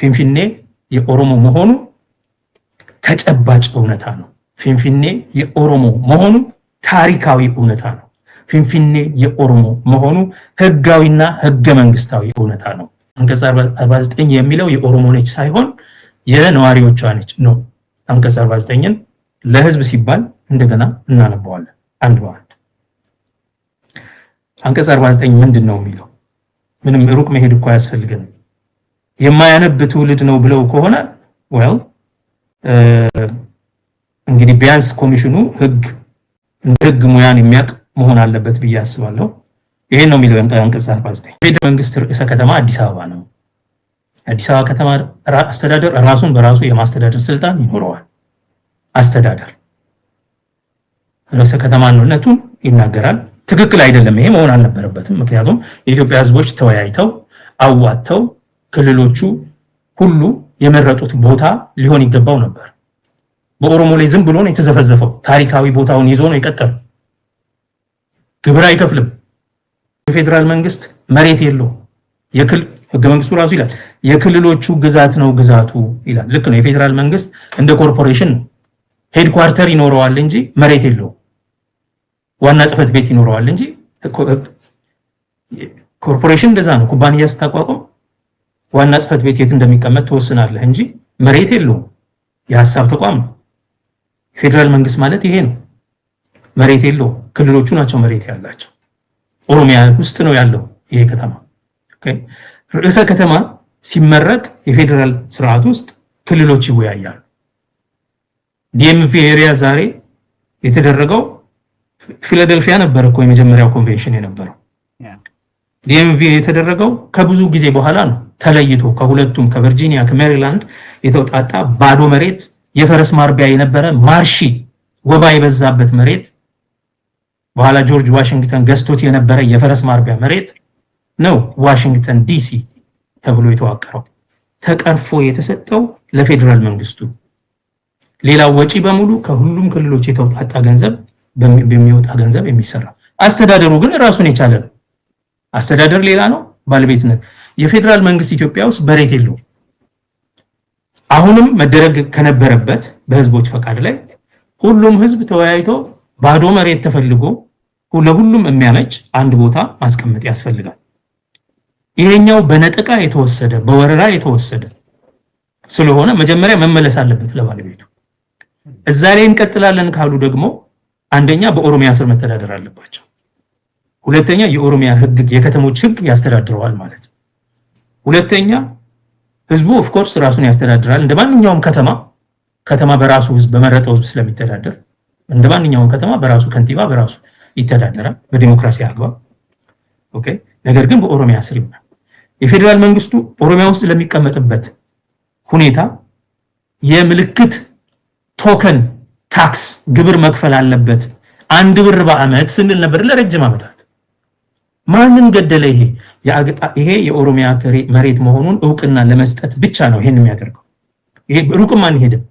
ፊንፊኔ የኦሮሞ መሆኑ ተጨባጭ እውነታ ነው። ፊንፊኔ የኦሮሞ መሆኑ ታሪካዊ እውነታ ነው። ፊንፊኔ የኦሮሞ መሆኑ ህጋዊና ህገ መንግስታዊ እውነታ ነው። አንቀጽ 49 የሚለው የኦሮሞ ነች ሳይሆን የነዋሪዎቿ ነች ነው። አንቀጽ 49ን ለህዝብ ሲባል እንደገና እናነባዋለን አንድ በአንድ። አንቀጽ 49 ምንድነው የሚለው? ምንም ሩቅ መሄድ እኮ አያስፈልገንም። የማያነብ ትውልድ ነው ብለው ከሆነ well እንግዲህ ቢያንስ ኮሚሽኑ ህግ ሙያን የሚያውቅ መሆን አለበት ብዬ አስባለሁ። ይሄን ነው የሚለው አንቀጽ 49። ፌደራል መንግስት ርዕሰ ከተማ አዲስ አበባ ነው። አዲስ አበባ ከተማ አስተዳደር ራሱን በራሱ የማስተዳደር ስልጣን ይኖረዋል። አስተዳደር ርዕሰ ከተማነቱን ይናገራል። ትክክል አይደለም፣ ይሄ መሆን አልነበረበትም። ምክንያቱም የኢትዮጵያ ህዝቦች ተወያይተው አዋጥተው ክልሎቹ ሁሉ የመረጡት ቦታ ሊሆን ይገባው ነበር። በኦሮሞ ላይ ዝም ብሎ ነው የተዘፈዘፈው። ታሪካዊ ቦታውን ይዞ ነው የቀጠለው። ግብር አይከፍልም። የፌደራል መንግስት መሬት የለው። ህገ መንግስቱ ራሱ ይላል የክልሎቹ ግዛት ነው ግዛቱ ይላል። ልክ ነው። የፌደራል መንግስት እንደ ኮርፖሬሽን ሄድኳርተር ይኖረዋል እንጂ መሬት የለው። ዋና ጽህፈት ቤት ይኖረዋል እንጂ ኮርፖሬሽን እንደዛ ነው። ኩባንያ ስታቋቁም ዋና ጽህፈት ቤት የት እንደሚቀመጥ ትወስናለህ እንጂ መሬት የለው። የሐሳብ ተቋም ነው። ፌደራል መንግስት ማለት ይሄ ነው። መሬት የለው። ክልሎቹ ናቸው መሬት ያላቸው። ኦሮሚያ ውስጥ ነው ያለው ይሄ ከተማ። ኦኬ። ርዕሰ ከተማ ሲመረጥ የፌደራል ስርዓት ውስጥ ክልሎች ይወያያሉ። ዲኤምቪ ኤሪያ ዛሬ የተደረገው ፊላደልፊያ ነበር እኮ የመጀመሪያው ኮንቬንሽን የነበረው። ዲኤምቪ የተደረገው ከብዙ ጊዜ በኋላ ነው ተለይቶ ከሁለቱም ከቨርጂኒያ ከሜሪላንድ የተውጣጣ ባዶ መሬት የፈረስ ማርቢያ የነበረ ማርሺ ወባ የበዛበት መሬት በኋላ ጆርጅ ዋሽንግተን ገዝቶት የነበረ የፈረስ ማርቢያ መሬት ነው ዋሽንግተን ዲሲ ተብሎ የተዋቀረው። ተቀርፎ የተሰጠው ለፌደራል መንግስቱ። ሌላው ወጪ በሙሉ ከሁሉም ክልሎች የተውጣጣ ገንዘብ በሚወጣ ገንዘብ የሚሰራ። አስተዳደሩ ግን ራሱን የቻለ ነው። አስተዳደር ሌላ ነው፣ ባለቤትነት። የፌደራል መንግስት ኢትዮጵያ ውስጥ መሬት የለውም። አሁንም መደረግ ከነበረበት በህዝቦች ፈቃድ ላይ ሁሉም ህዝብ ተወያይቶ ባዶ መሬት ተፈልጎ ለሁሉም የሚያመች አንድ ቦታ ማስቀመጥ ያስፈልጋል። ይሄኛው በነጠቃ የተወሰደ በወረራ የተወሰደ ስለሆነ መጀመሪያ መመለስ አለበት ለባለቤቱ። እዛ ላይ እንቀጥላለን ካሉ ደግሞ አንደኛ በኦሮሚያ ስር መተዳደር አለባቸው። ሁለተኛ የኦሮሚያ ህግ የከተሞች ህግ ያስተዳድረዋል ማለት ነው። ሁለተኛ ህዝቡ ኦፍ ኮርስ ራሱን ያስተዳድራል። እንደማንኛውም ከተማ በራሱ ህዝብ በመረጠው ህዝብ ስለሚተዳደር እንደማንኛውም ከተማ በራሱ ከንቲባ በራሱ ይተዳደራል በዲሞክራሲ አግባብ። ኦኬ። ነገር ግን በኦሮሚያ ስር ይሆናል። የፌደራል መንግስቱ ኦሮሚያ ውስጥ ለሚቀመጥበት ሁኔታ የምልክት ቶከን ታክስ ግብር መክፈል አለበት። 1 ብር በአመት ስንል ነበር ለረጅም ዓመታት። ማንን ገደለ? ይሄ የኦሮሚያ መሬት መሆኑን እውቅና ለመስጠት ብቻ ነው ይሄን የሚያደርገው። ይሄ ሩቅም አንሄድም።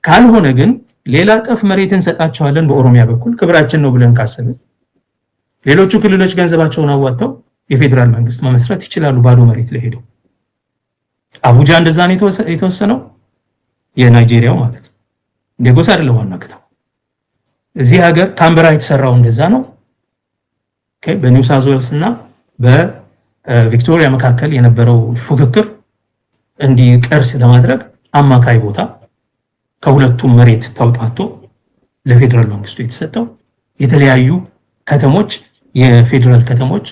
ካልሆነ ግን ሌላ ጠፍ መሬት እንሰጣቸዋለን በኦሮሚያ በኩል ክብራችን ነው ብለን ካሰብን ሌሎቹ ክልሎች ገንዘባቸውን አዋጥተው የፌደራል መንግስት መመስረት ይችላሉ። ባዶ መሬት ላይ ሄደው አቡጃ እንደዛ ነው የተወሰነው። የናይጄሪያው ማለት ነው። ሌጎስ አይደለም ዋና ከተማ። እዚህ ሀገር ካምበራ የተሰራው እንደዛ ነው። ኦኬ። በኒው ሳውዝ ዌልስ እና በቪክቶሪያ መካከል የነበረው ፉክክር እንዲቀርስ ለማድረግ አማካይ ቦታ ከሁለቱም መሬት ተውጣቶ ለፌደራል መንግስቱ የተሰጠው የተለያዩ ከተሞች የፌደራል ከተሞች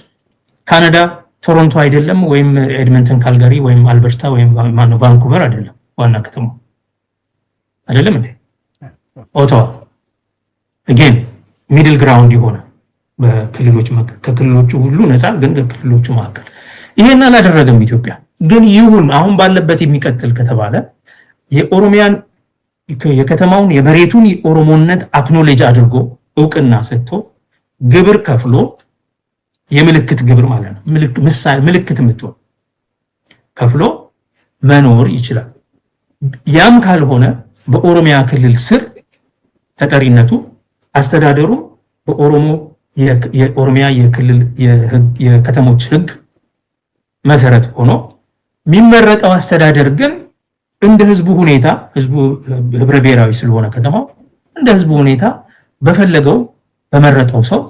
ካናዳ ቶሮንቶ አይደለም ወይም ኤድመንተን ካልጋሪ ወይም አልበርታ ወይም ቫንኩቨር አይደለም ዋና ከተማው አይደለም እንዴ? ኦታዋ again ሚድል ግራውንድ የሆነ በክልሎች ከክልሎቹ ሁሉ ነፃ ግን ከክልሎቹ መካከል ይሄን አላደረገም ኢትዮጵያ። ግን ይሁን አሁን ባለበት የሚቀጥል ከተባለ የኦሮሚያን የከተማውን የመሬቱን የኦሮሞነት አክኖሌጅ አድርጎ እውቅና ሰጥቶ ግብር ከፍሎ የምልክት ግብር ማለት ነው ምልክት የምትሆን ከፍሎ መኖር ይችላል። ያም ካልሆነ በኦሮሚያ ክልል ስር ተጠሪነቱ አስተዳደሩ በኦሮሞ የኦሮሚያ የክልል የከተሞች ህግ መሰረት ሆኖ የሚመረጠው አስተዳደር ግን እንደ ህዝቡ ሁኔታ ህዝቡ ህብረ ብሔራዊ ስለሆነ ከተማው እንደ ህዝቡ ሁኔታ በፈለገው በመረጠው ሰው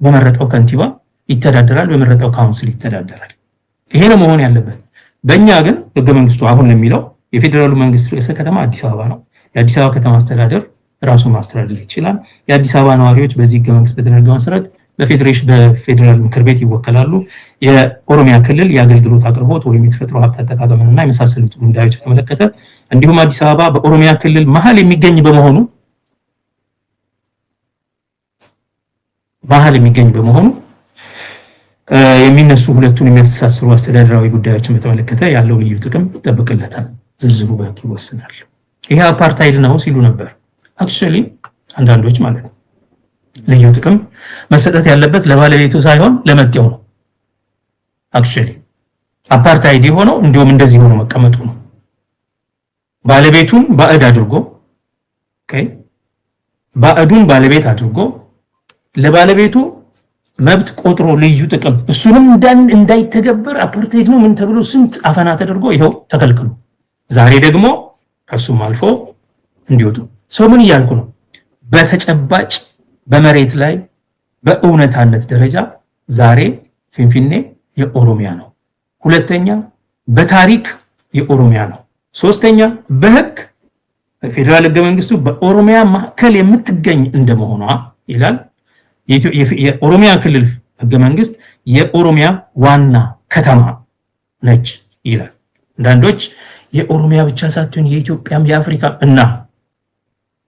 በመረጠው ከንቲባ ይተዳደራል፣ በመረጠው ካውንስል ይተዳደራል። ይሄ ነው መሆን ያለበት። በእኛ ግን ህገ መንግስቱ አሁን የሚለው የፌደራሉ መንግስት ርዕሰ ከተማ አዲስ አበባ ነው። የአዲስ አበባ ከተማ አስተዳደር ራሱን ማስተዳደር ይችላል። የአዲስ አበባ ነዋሪዎች በዚህ ህገ መንግስት በተደረገው መሰረት በፌደራል ምክር ቤት ይወከላሉ። የኦሮሚያ ክልል የአገልግሎት አቅርቦት ወይም የተፈጥሮ ሀብት አጠቃቀምና የመሳሰሉት ጉዳዮች ተመለከተ እንዲሁም አዲስ አበባ በኦሮሚያ ክልል መሃል የሚገኝ በመሆኑ የሚነሱ ሁለቱን የሚያስተሳስሩ አስተዳደራዊ ጉዳዮችን በተመለከተ ያለው ልዩ ጥቅም ይጠበቅለታል። ዝርዝሩ በህግ ይወሰናል። ይሄ አፓርታይድ ነው ሲሉ ነበር። አክቹአሊ አንዳንዶች ማለት ነው ልዩ ጥቅም መሰጠት ያለበት ለባለቤቱ ሳይሆን ለመጤው ነው። አክቹአሊ አፓርታይድ የሆነው እንደውም እንደዚህ ሆኖ መቀመጡ ነው። ባለቤቱን ባዕድ አድርጎ ባዕዱን ባለቤት አድርጎ ለባለቤቱ መብት ቆጥሮ ልዩ ጥቅም እሱንም እንዳይተገበር አፓርታይድ ነው ምን ተብሎ ስንት አፈና ተደርጎ ይሄው ተከልክሉ። ዛሬ ደግሞ ከሱም አልፎ እንዲወጡ ሰው ምን እያልኩ ነው? በተጨባጭ በመሬት ላይ በእውነታነት ደረጃ ዛሬ ፊንፊኔ የኦሮሚያ ነው። ሁለተኛ በታሪክ የኦሮሚያ ነው። ሶስተኛ በህግ ፌደራል ህገ መንግስቱ በኦሮሚያ ማዕከል የምትገኝ እንደመሆኗ ይላል። የኦሮሚያ ክልል ህገ መንግስት የኦሮሚያ ዋና ከተማ ነች ይላል። አንዳንዶች የኦሮሚያ ብቻ ሳትሆን የኢትዮጵያም የአፍሪካ እና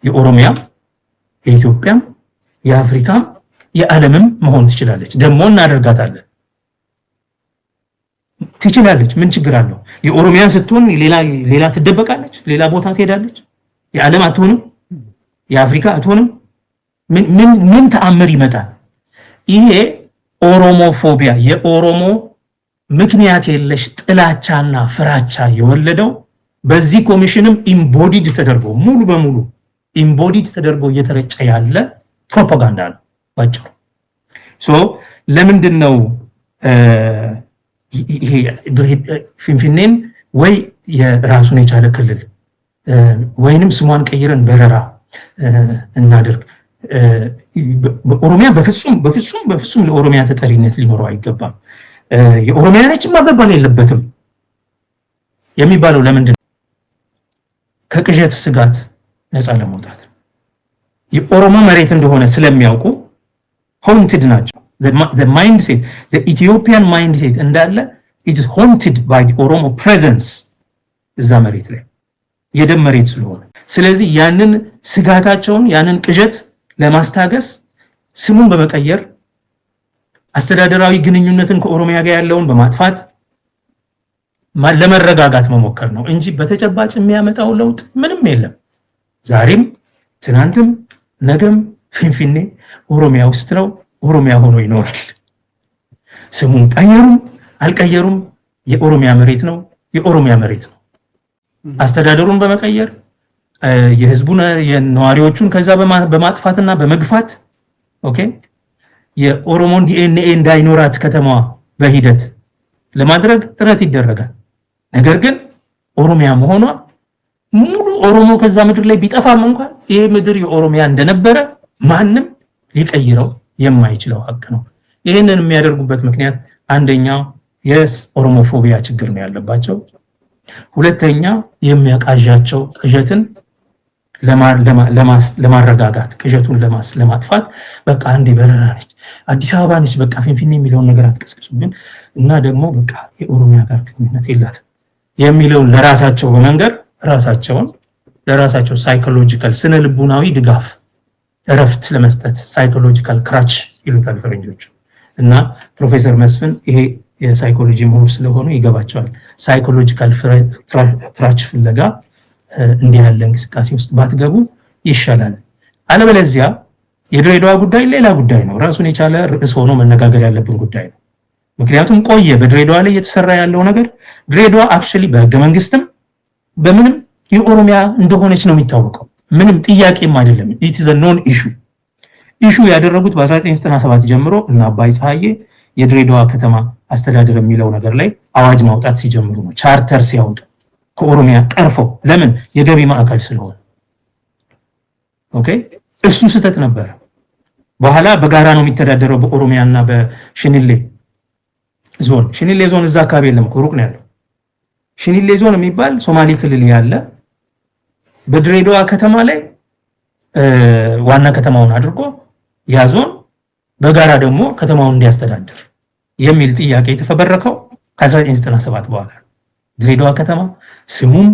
የኦሮሚያም የኢትዮጵያም የአፍሪካም የዓለምም መሆን ትችላለች። ደግሞ እናደርጋታለን። ትችላለች። ምን ችግር አለው? የኦሮሚያ ስትሆን ሌላ ትደበቃለች፣ ሌላ ቦታ ትሄዳለች። የዓለም አትሆንም፣ የአፍሪካ አትሆንም። ምን ተአምር ይመጣል? ይሄ ኦሮሞፎቢያ የኦሮሞ ምክንያት የለሽ ጥላቻና ፍራቻ የወለደው በዚህ ኮሚሽንም ኢምቦዲድ ተደርጎ ሙሉ በሙሉ ኢምቦዲድ ተደርጎ እየተረጨ ያለ ፕሮፓጋንዳ ነው ባጭሩ። ለምንድን ነው ይሄ ፊንፊኔን ወይ የራሱን የቻለ ክልል ወይንም ስሟን ቀይረን በረራ እናደርግ? በኦሮሚያ በፍጹም ለኦሮሚያ ተጠሪነት ሊኖረው አይገባም። የኦሮሚያ ነች መባል የለበትም የሚባለው ለምንድን ነው? ከቅዠት ስጋት ነፃ ለመውጣት የኦሮሞ መሬት እንደሆነ ስለሚያውቁ ሆንትድ ናቸው። the mindset the Ethiopian mindset እንዳለ it is haunted by the Oromo presence እዛ መሬት ላይ የደም መሬት ስለሆነ ስለዚህ ያንን ስጋታቸውን ያንን ቅዠት ለማስታገስ ስሙን በመቀየር አስተዳደራዊ ግንኙነትን ከኦሮሚያ ጋር ያለውን በማጥፋት ለመረጋጋት መሞከር ነው እንጂ በተጨባጭ የሚያመጣው ለውጥ ምንም የለም። ዛሬም ትናንትም ነገም ፊንፊኔ ኦሮሚያ ውስጥ ነው፣ ኦሮሚያ ሆኖ ይኖራል። ስሙን ቀየሩም አልቀየሩም የኦሮሚያ መሬት ነው፣ የኦሮሚያ መሬት ነው። አስተዳደሩን በመቀየር የህዝቡን የነዋሪዎቹን ከዛ በማጥፋትና በመግፋት የኦሮሞን ዲኤንኤ እንዳይኖራት ከተማዋ በሂደት ለማድረግ ጥረት ይደረጋል። ነገር ግን ኦሮሚያ መሆኗ ሙሉ ኦሮሞ ከዛ ምድር ላይ ቢጠፋም እንኳን ይሄ ምድር የኦሮሚያ እንደነበረ ማንም ሊቀይረው የማይችለው ሀቅ ነው። ይሄንን የሚያደርጉበት ምክንያት አንደኛው የኦሮሞፎቢያ ችግር ነው ያለባቸው። ሁለተኛ የሚያቃዣቸው ቅዠትን ለማረጋጋት ቅዠቱን ለማጥፋት በቃ አንዴ በረራ ነች አዲስ አበባ ነች በቃ ፊንፊኔ የሚለውን ነገር አትቀስቅሱብን እና ደግሞ በቃ የኦሮሚያ ጋር ግንኙነት የላትም የሚለውን ለራሳቸው በመንገር ራሳቸውን ለራሳቸው ሳይኮሎጂካል ስነ ልቡናዊ ድጋፍ እረፍት ለመስጠት ሳይኮሎጂካል ክራች ይሉታል ፈረንጆቹ። እና ፕሮፌሰር መስፍን ይሄ የሳይኮሎጂ ምሁር ስለሆኑ ይገባቸዋል። ሳይኮሎጂካል ክራች ፍለጋ እንዲህ ያለ እንቅስቃሴ ውስጥ ባትገቡ ይሻላል። አለበለዚያ የድሬዳዋ ጉዳይ ሌላ ጉዳይ ነው፣ ራሱን የቻለ ርዕስ ሆኖ መነጋገር ያለብን ጉዳይ ነው። ምክንያቱም ቆየ በድሬዳዋ ላይ እየተሰራ ያለው ነገር ድሬዳዋ አክቹአሊ በህገ መንግስትም በምንም የኦሮሚያ እንደሆነች ነው የሚታወቀው። ምንም ጥያቄም አይደለም። it is a non issue ያደረጉት በ1997 ጀምሮ እና አባይ ፀሐዬ የድሬዳዋ ከተማ አስተዳደር የሚለው ነገር ላይ አዋጅ ማውጣት ሲጀምሩ ነው፣ ቻርተር ሲያወጡ ከኦሮሚያ ቀርፈው ለምን የገቢ ማዕከል ስለሆነ ኦኬ እሱ ስህተት ነበር በኋላ በጋራ ነው የሚተዳደረው በኦሮሚያና በሽኒሌ ዞን እዛ አካባቢ የለም ሩቅ ነው ያለው ሽኒሌ ዞን የሚባል ሶማሌ ክልል ያለ በድሬዳዋ ከተማ ላይ ዋና ከተማውን አድርጎ ያ ዞን በጋራ ደግሞ ከተማውን እንዲያስተዳድር የሚል ጥያቄ የተፈበረከው ከ1997 በኋላ ድሬዳዋ ከተማ ስሙም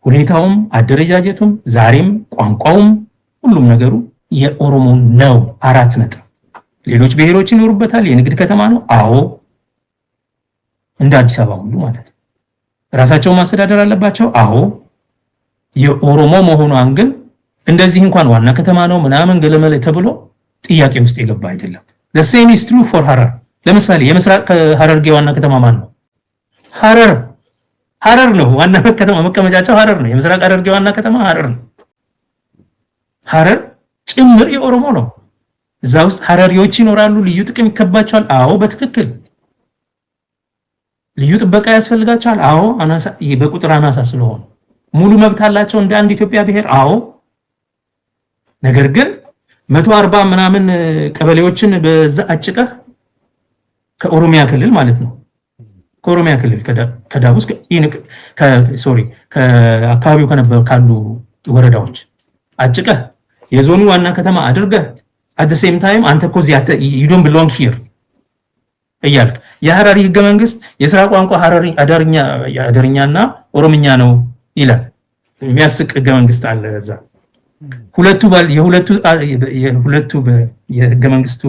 ሁኔታውም አደረጃጀቱም ዛሬም ቋንቋውም ሁሉም ነገሩ የኦሮሞ ነው 4 ነጥብ ሌሎች ብሔሮች ይኖሩበታል የንግድ ከተማ ነው አዎ እንደ አዲስ አበባ ሁሉ ማለት ራሳቸው ማስተዳደር አለባቸው አዎ የኦሮሞ መሆኗን ግን እንደዚህ እንኳን ዋና ከተማ ነው ምናምን ገለመለ ተብሎ ጥያቄ ውስጥ የገባ አይደለም the same is true for ሐረር ለምሳሌ የምስራቅ ሐረርጌ ዋና ከተማ ማን ነው ሐረር ነው ዋና ከተማ መቀመጫቸው ሐረር ነው የምስራቅ ሐረርጌ ዋና ከተማ ሐረር ነው ሐረር ጭምር የኦሮሞ ነው እዛ ውስጥ ሐረሪዎች ይኖራሉ ልዩ ጥቅም ይከባቸዋል አዎ በትክክል ልዩ ጥበቃ ያስፈልጋቸዋል አዎ አናሳ በቁጥር አናሳ ስለሆነ ሙሉ መብት አላቸው እንደ አንድ ኢትዮጵያ ብሔር አዎ ነገር ግን 140 ምናምን ቀበሌዎችን በዛ አጭቀህ ከኦሮሚያ ክልል ማለት ነው ከኦሮሚያ ክልል ከዳቡስ ከአካባቢው ከነበሩ ካሉ ወረዳዎች አጭቀህ የዞኑ ዋና ከተማ አድርገህ at the same time አንተ እኮ you don't belong here እያልክ የሐረሪ ህገ መንግስት የሥራ ቋንቋ ሐረሪ አዳርኛና ኦሮምኛ ነው ይላል የሚያስቅ ህገ መንግስት አለ እዛ የሁለቱ የህገ መንግስቱ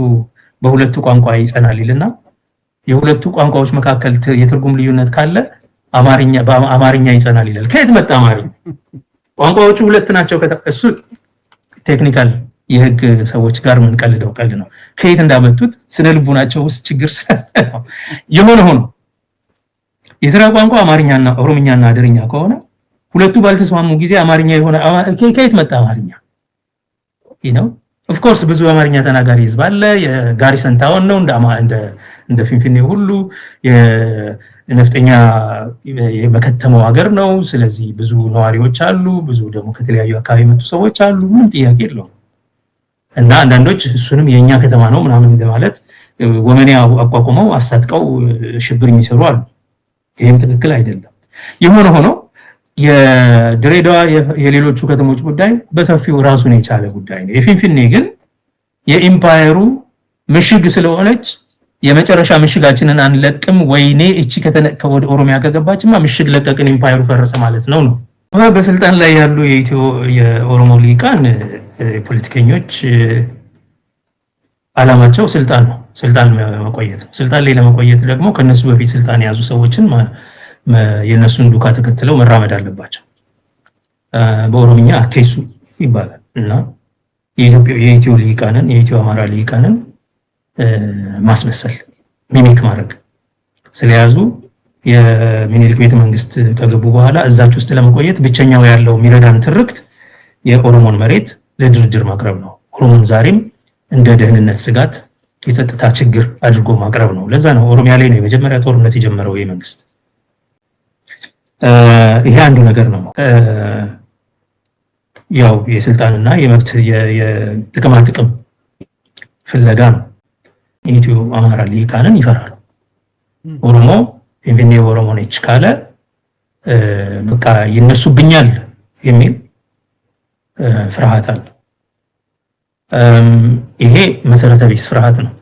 በሁለቱ ቋንቋ ይጸናል ይልና የሁለቱ ቋንቋዎች መካከል የትርጉም ልዩነት ካለ አማርኛ ይጸናል ይላል ከየት መጣ አማርኛ ቋንቋዎቹ ሁለት ናቸው እሱ ቴክኒካል የህግ ሰዎች ጋር ምን ቀልደው ቀልድ ነው ከየት እንዳመጡት ስነ ልቡናቸው ውስጥ ችግር ስለሆነ የሆነ ሆኖ የሥራ ቋንቋ አማርኛና ኦሮምኛና አደረኛ ከሆነ ሁለቱ ባልተስማሙ ጊዜ አማርኛ የሆነ ከየት መጣ አማርኛ of course ብዙ አማርኛ ተናጋሪ ህዝብ አለ የጋሪሰን ታውን ነው እንደ ፊንፊኔ ሁሉ የነፍጠኛ የመከተመው ሀገር ነው ስለዚህ ብዙ ነዋሪዎች አሉ ብዙ ደግሞ ከተለያዩ አካባቢ መጡ ሰዎች አሉ ምን ጥያቄ የለውም እና አንዳንዶች እሱንም የኛ ከተማ ነው ምናምን እንደማለት ወመኔ አቋቁመው አስታጥቀው ሽብር የሚሰሩ አሉ ይሄም ትክክል አይደለም የሆነ ሆኖ የድሬዳዋ የሌሎቹ ከተሞች ጉዳይ በሰፊው ራሱን የቻለ ጉዳይ ነው የፊንፊኔ ግን የኢምፓየሩ ምሽግ ስለሆነች የመጨረሻ ምሽጋችንን አንለቅም ወይኔ እቺ ከወደ ኦሮሚያ ከገባችማ ምሽግ ለቀቅን ኢምፓየሩ ፈረሰ ማለት ነው በስልጣን ላይ ያሉ የኦሮሞ ሊቃን ፖለቲከኞች አላማቸው ስልጣን መቆየት ስልጣን ላይ ለመቆየት ደግሞ ከነሱ በፊት ስልጣን ያዙ ሰዎችን የነሱን ዱካ ተከትለው መራመድ አለባቸው በኦሮሚኛ አኬሱ ይባላል እና የኢትዮ ሊቃንን የኢትዮ አማራ ሊቃንን ማስመሰል ሚሚክ ማድረግ ስለያዙ የሚኒልክ ቤተ መንግስት ከገቡ በኋላ እዛች ውስጥ ለመቆየት ብቸኛው ያለው ሚረዳን ትርክት የኦሮሞን መሬት ለድርድር ማቅረብ ነው ኦሮሞን ዛሬም እንደ ደህንነት ስጋት የጸጥታ ችግር አድርጎ ማቅረብ ነው ለዛ ነው ኦሮሚያ ላይ ነው የመጀመሪያ ጦርነት የጀመረው የመንግስት ይሄ አንዱ ነገር ነው ያው የስልጣንና የመብት የጥቅም ፍለጋ ነው የኢትዮ አማራ ሊቃንን ይፈራሉ ኦሮሞ ፊንፊኔ ኦሮሞ ነች ካለ በቃ ይነሱብኛል የሚል ፍርሃት አለ ይሄ መሰረተ ቢስ ፍርሃት ነው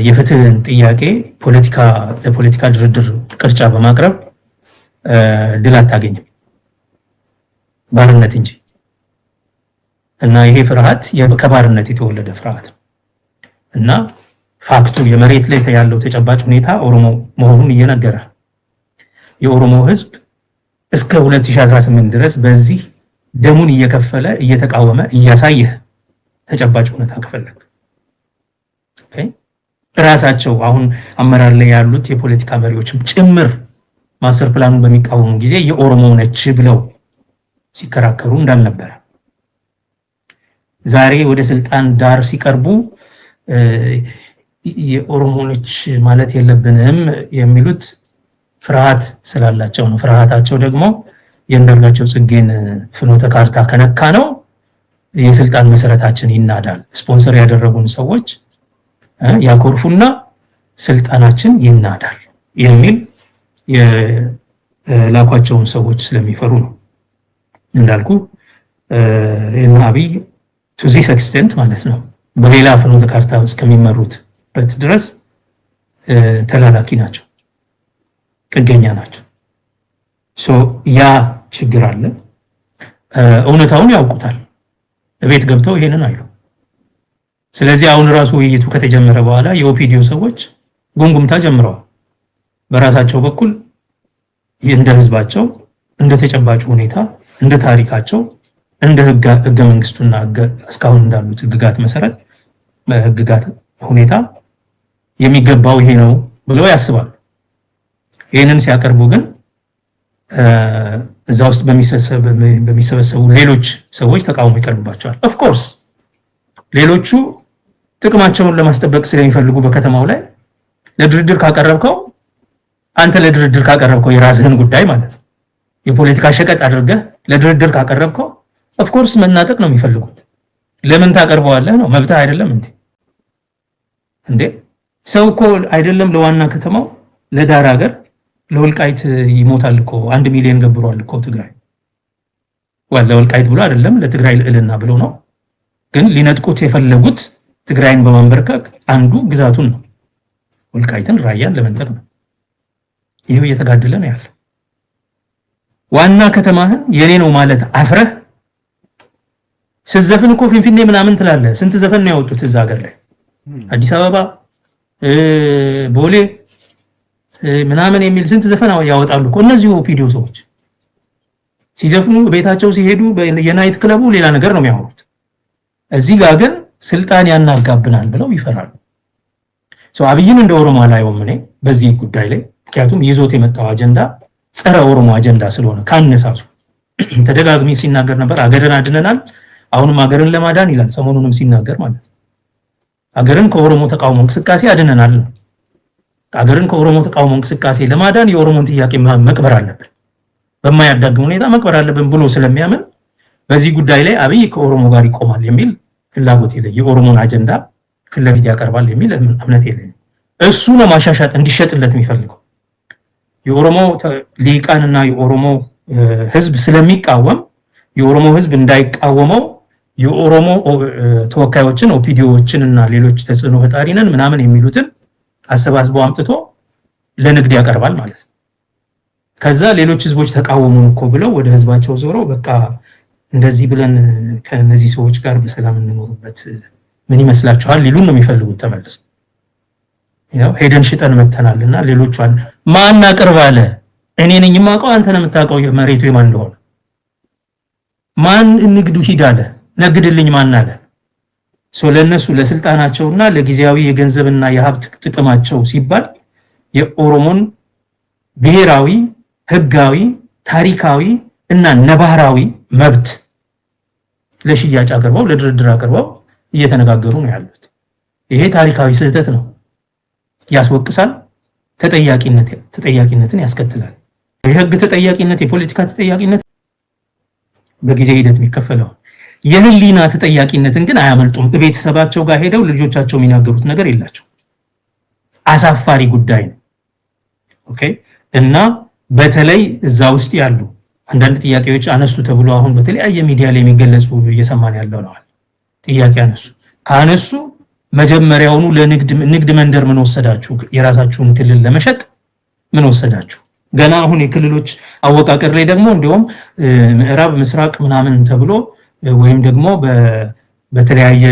የፍትህን ጥያቄ ለፖለቲካ ድርድር ቅርጫ በማቅረብ ድል አታገኝም ባርነት እንጂ እና ይሄ ፍርሃት ከባርነት የተወለደ ፍርሃት ነው እና ፋክቱ የመሬት ላይ ያለው ተጨባጭ ሁኔታ ኦሮሞ መሆኑን እየነገረ የኦሮሞ ህዝብ እስከ 2018 ድረስ በዚህ ደሙን እየከፈለ እየተቃወመ እያሳየ ተጨባጭ ሁኔታ ከፈለክ ኦኬ ራሳቸው አሁን አመራር ላይ ያሉት የፖለቲካ መሪዎችም ጭምር ማስተር ፕላኑን በሚቃወሙ ጊዜ የኦሮሞ ነች ብለው ሲከራከሩ እንዳልነበረ ዛሬ ወደ ስልጣን ዳር ሲቀርቡ የኦሮሞ ነች ማለት የለብንም የሚሉት ፍርሃት ስላላቸው ነው። ፍርሃታቸው ደግሞ የእንዳልካቸው ጽጌን ፍኖተ ካርታ ከነካ ነው የስልጣን መሰረታችን ይናዳል፣ ስፖንሰር ያደረጉን ሰዎች ያኮርፉና ስልጣናችን ይናዳል የሚል የላኳቸውን ሰዎች ስለሚፈሩ ነው። እንዳልኩ እና አብይ to this extent ማለት ነው በሌላ ፍኖተ ካርታ እስከሚመሩበት ድረስ ተላላኪ ናቸው፣ ጥገኛ ናቸው። ያ ችግር አለ። እውነታውን ያውቁታል፣ ቤት ገብተው ይሄንን አይሉ። ስለዚህ አሁን ራሱ ውይይቱ ከተጀመረ በኋላ የኦፒዲዮ ሰዎች ጉምጉምታ ጀምረዋል። በራሳቸው በኩል እንደ ህዝባቸው እንደ ተጨባጭ ሁኔታ እንደ ታሪካቸው እንደ ህገ መንግስቱና እስካሁን እንዳሉት ህግጋት መሰረት በህግጋት ሁኔታ የሚገባው ይሄ ነው ብለው ያስባሉ። ይሄንን ሲያቀርቡ ግን እዛ ውስጥ በሚሰበሰቡ ሌሎች ሰዎች ተቃውሞ ይቀርብባቸዋል። ኦፍ ኮርስ ሌሎቹ ጥቅማቸውን ለማስጠበቅ ስለሚፈልጉ በከተማው ላይ ለድርድር ካቀረብከው አንተ ለድርድር ካቀረብከው የራስህን ጉዳይ ማለት ነው የፖለቲካ ሸቀጥ አድርገህ ለድርድር ካቀረብከው ኦፍ ኮርስ መናጠቅ ነው የሚፈልጉት። ለምን ታቀርበዋለህ ነው? መብትህ አይደለም እንዴ? ሰው እኮ አይደለም ለዋና ከተማው ለዳር ሀገር ለወልቃይት ይሞታል እኮ 1 ሚሊዮን ገብሯል እኮ ትግራይ። ለወልቃይት ብሎ አይደለም ለትግራይ ልዕልና ብሎ ነው። ግን ሊነጥቁት የፈለጉት ትግራይን በማንበርከክ አንዱ ግዛቱን ነው፣ ወልቃይትን ራያን ለመንጠቅ ነው። ይሄው እየተጋደለ ነው ያለው። ዋና ከተማህን የኔ ነው ማለት አፍረህ ስትዘፍን እኮ ፊንፊኔ ምናምን ትላለህ። ስንት ዘፈን ነው ያወጡት እዛ ሀገር ላይ አዲስ አበባ ቦሌ ምናምን የሚል ስንት ዘፈን ያወጣሉ እኮ እነዚህ ኦፒዲዮ ሰዎች። ሲዘፍኑ ቤታቸው ሲሄዱ የናይት ክለቡ ሌላ ነገር ነው የሚያወሩት። እዚህ ጋር ግን ስልጣን ያናጋብናል ብለው ይፈራሉ። አብይን እንደ ኦሮሞ አላየውም እኔ በዚህ ጉዳይ ላይ። ምክንያቱም ይዞት የመጣው አጀንዳ ጸረ ኦሮሞ አጀንዳ ስለሆነ ካነሳሱ ተደጋግሚ ሲናገር ነበር። አገርን አድነናል፣ አሁንም አገርን ለማዳን ይላል። ሰሞኑንም ሲናገር ማለት ነው አገርን ከኦሮሞ ተቃውሞ እንቅስቃሴ አድነናል ነው። አገርን ከኦሮሞ ተቃውሞ እንቅስቃሴ ለማዳን የኦሮሞን ጥያቄ መቅበር አለብን፣ በማያዳግም ሁኔታ መቅበር አለብን ብሎ ስለሚያምን በዚህ ጉዳይ ላይ አብይ ከኦሮሞ ጋር ይቆማል የሚል ፍላጎት የለኝ። የኦሮሞን አጀንዳ ፊት ለፊት ያቀርባል የሚል እምነት የለኝ። እሱ ነው ማሻሻጥ እንዲሸጥለት የሚፈልገው። የኦሮሞ ሊቃንና የኦሮሞ ህዝብ ስለሚቃወም የኦሮሞ ህዝብ እንዳይቃወመው የኦሮሞ ተወካዮችን ኦፒዲዮዎችን እና ሌሎች ተጽዕኖ ፈጣሪ ነን ምናምን የሚሉትን አሰባስቦ አምጥቶ ለንግድ ያቀርባል ማለት ነው። ከዛ ሌሎች ህዝቦች ተቃወሙን እኮ ብለው ወደ ህዝባቸው ዞረው በቃ እንደዚህ ብለን ከነዚህ ሰዎች ጋር በሰላም እንኖርበት ምን ይመስላችኋል ሊሉን ነው የሚፈልጉት። ተመልሰው ሄደን ሽጠን መተናልና ሌሎቿን ማን አቅርብ አለ? እኔ ነኝ የማውቀው፣ አንተ ነህ የምታውቀው መሬቱ የማን እንደሆነ። ማን ንግዱ ሂድ አለ? ነግድልኝ ማን አለ? ለነሱ ለስልጣናቸውና ለጊዜያዊ የገንዘብና የሀብት ጥቅማቸው ሲባል የኦሮሞን ብሔራዊ ህጋዊ ታሪካዊ እና ነባራዊ መብት ለሽያጭ አቅርበው ለድርድር አቅርበው እየተነጋገሩ ነው ያሉት። ይሄ ታሪካዊ ስህተት ነው፣ ያስወቅሳል፣ ተጠያቂነትን ያስከትላል። የህግ ተጠያቂነት፣ የፖለቲካ ተጠያቂነት በጊዜ ሂደት የሚከፈለው፣ የህሊና ተጠያቂነትን ግን አያመልጡም። ቤተሰባቸው ጋር ሄደው ልጆቻቸው የሚናገሩት ነገር የላቸው። አሳፋሪ ጉዳይ ነው። ኦኬ። እና በተለይ እዛ ውስጥ ያሉ አንዳንድ ጥያቄዎች አነሱ ተብሎ አሁን በተለያየ ሚዲያ ላይ የሚገለጹ እየሰማን ያለው ነው። ጥያቄ ካነሱ መጀመሪያውኑ ለንግድ መንደር ምን ወሰዳችሁ? የራሳችሁን ክልል ለመሸጥ ምን ወሰዳችሁ? ገና አሁን የክልሎች አወቃቀር ላይ ደግሞ እንደውም ምዕራብ ምስራቅ ምናምን ተብሎ ወይም ደግሞ በተለያየ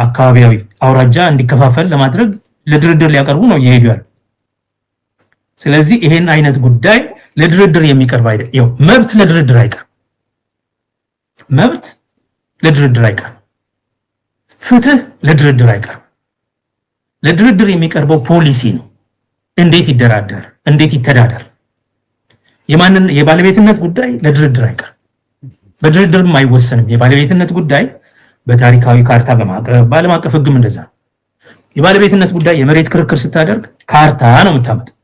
አካባቢያዊ አውራጃ እንዲከፋፈል ለማድረግ ለድርድር ሊያቀርቡ ነው እየሄዱ ያሉ። ስለዚህ ይሄን አይነት ጉዳይ ለድርድር የሚቀርብ አይደል። መብት ለድርድር አይቀርም። መብት ለድርድር አይቀርም። ፍትህ ለድርድር አይቀርም። ለድርድር የሚቀርበው ፖሊሲ ነው። እንዴት ይደራደር፣ እንዴት ይተዳደር። የባለቤትነት ጉዳይ ለድርድር አይቀርም። በድርድርም አይወሰንም። የባለቤትነት ጉዳይ በታሪካዊ ካርታ በማቅረብ በዓለም አቀፍ ህግም እንደዛ ነው። የባለቤትነት ጉዳይ የመሬት ክርክር ስታደርግ ካርታ ነው የምታመጣው።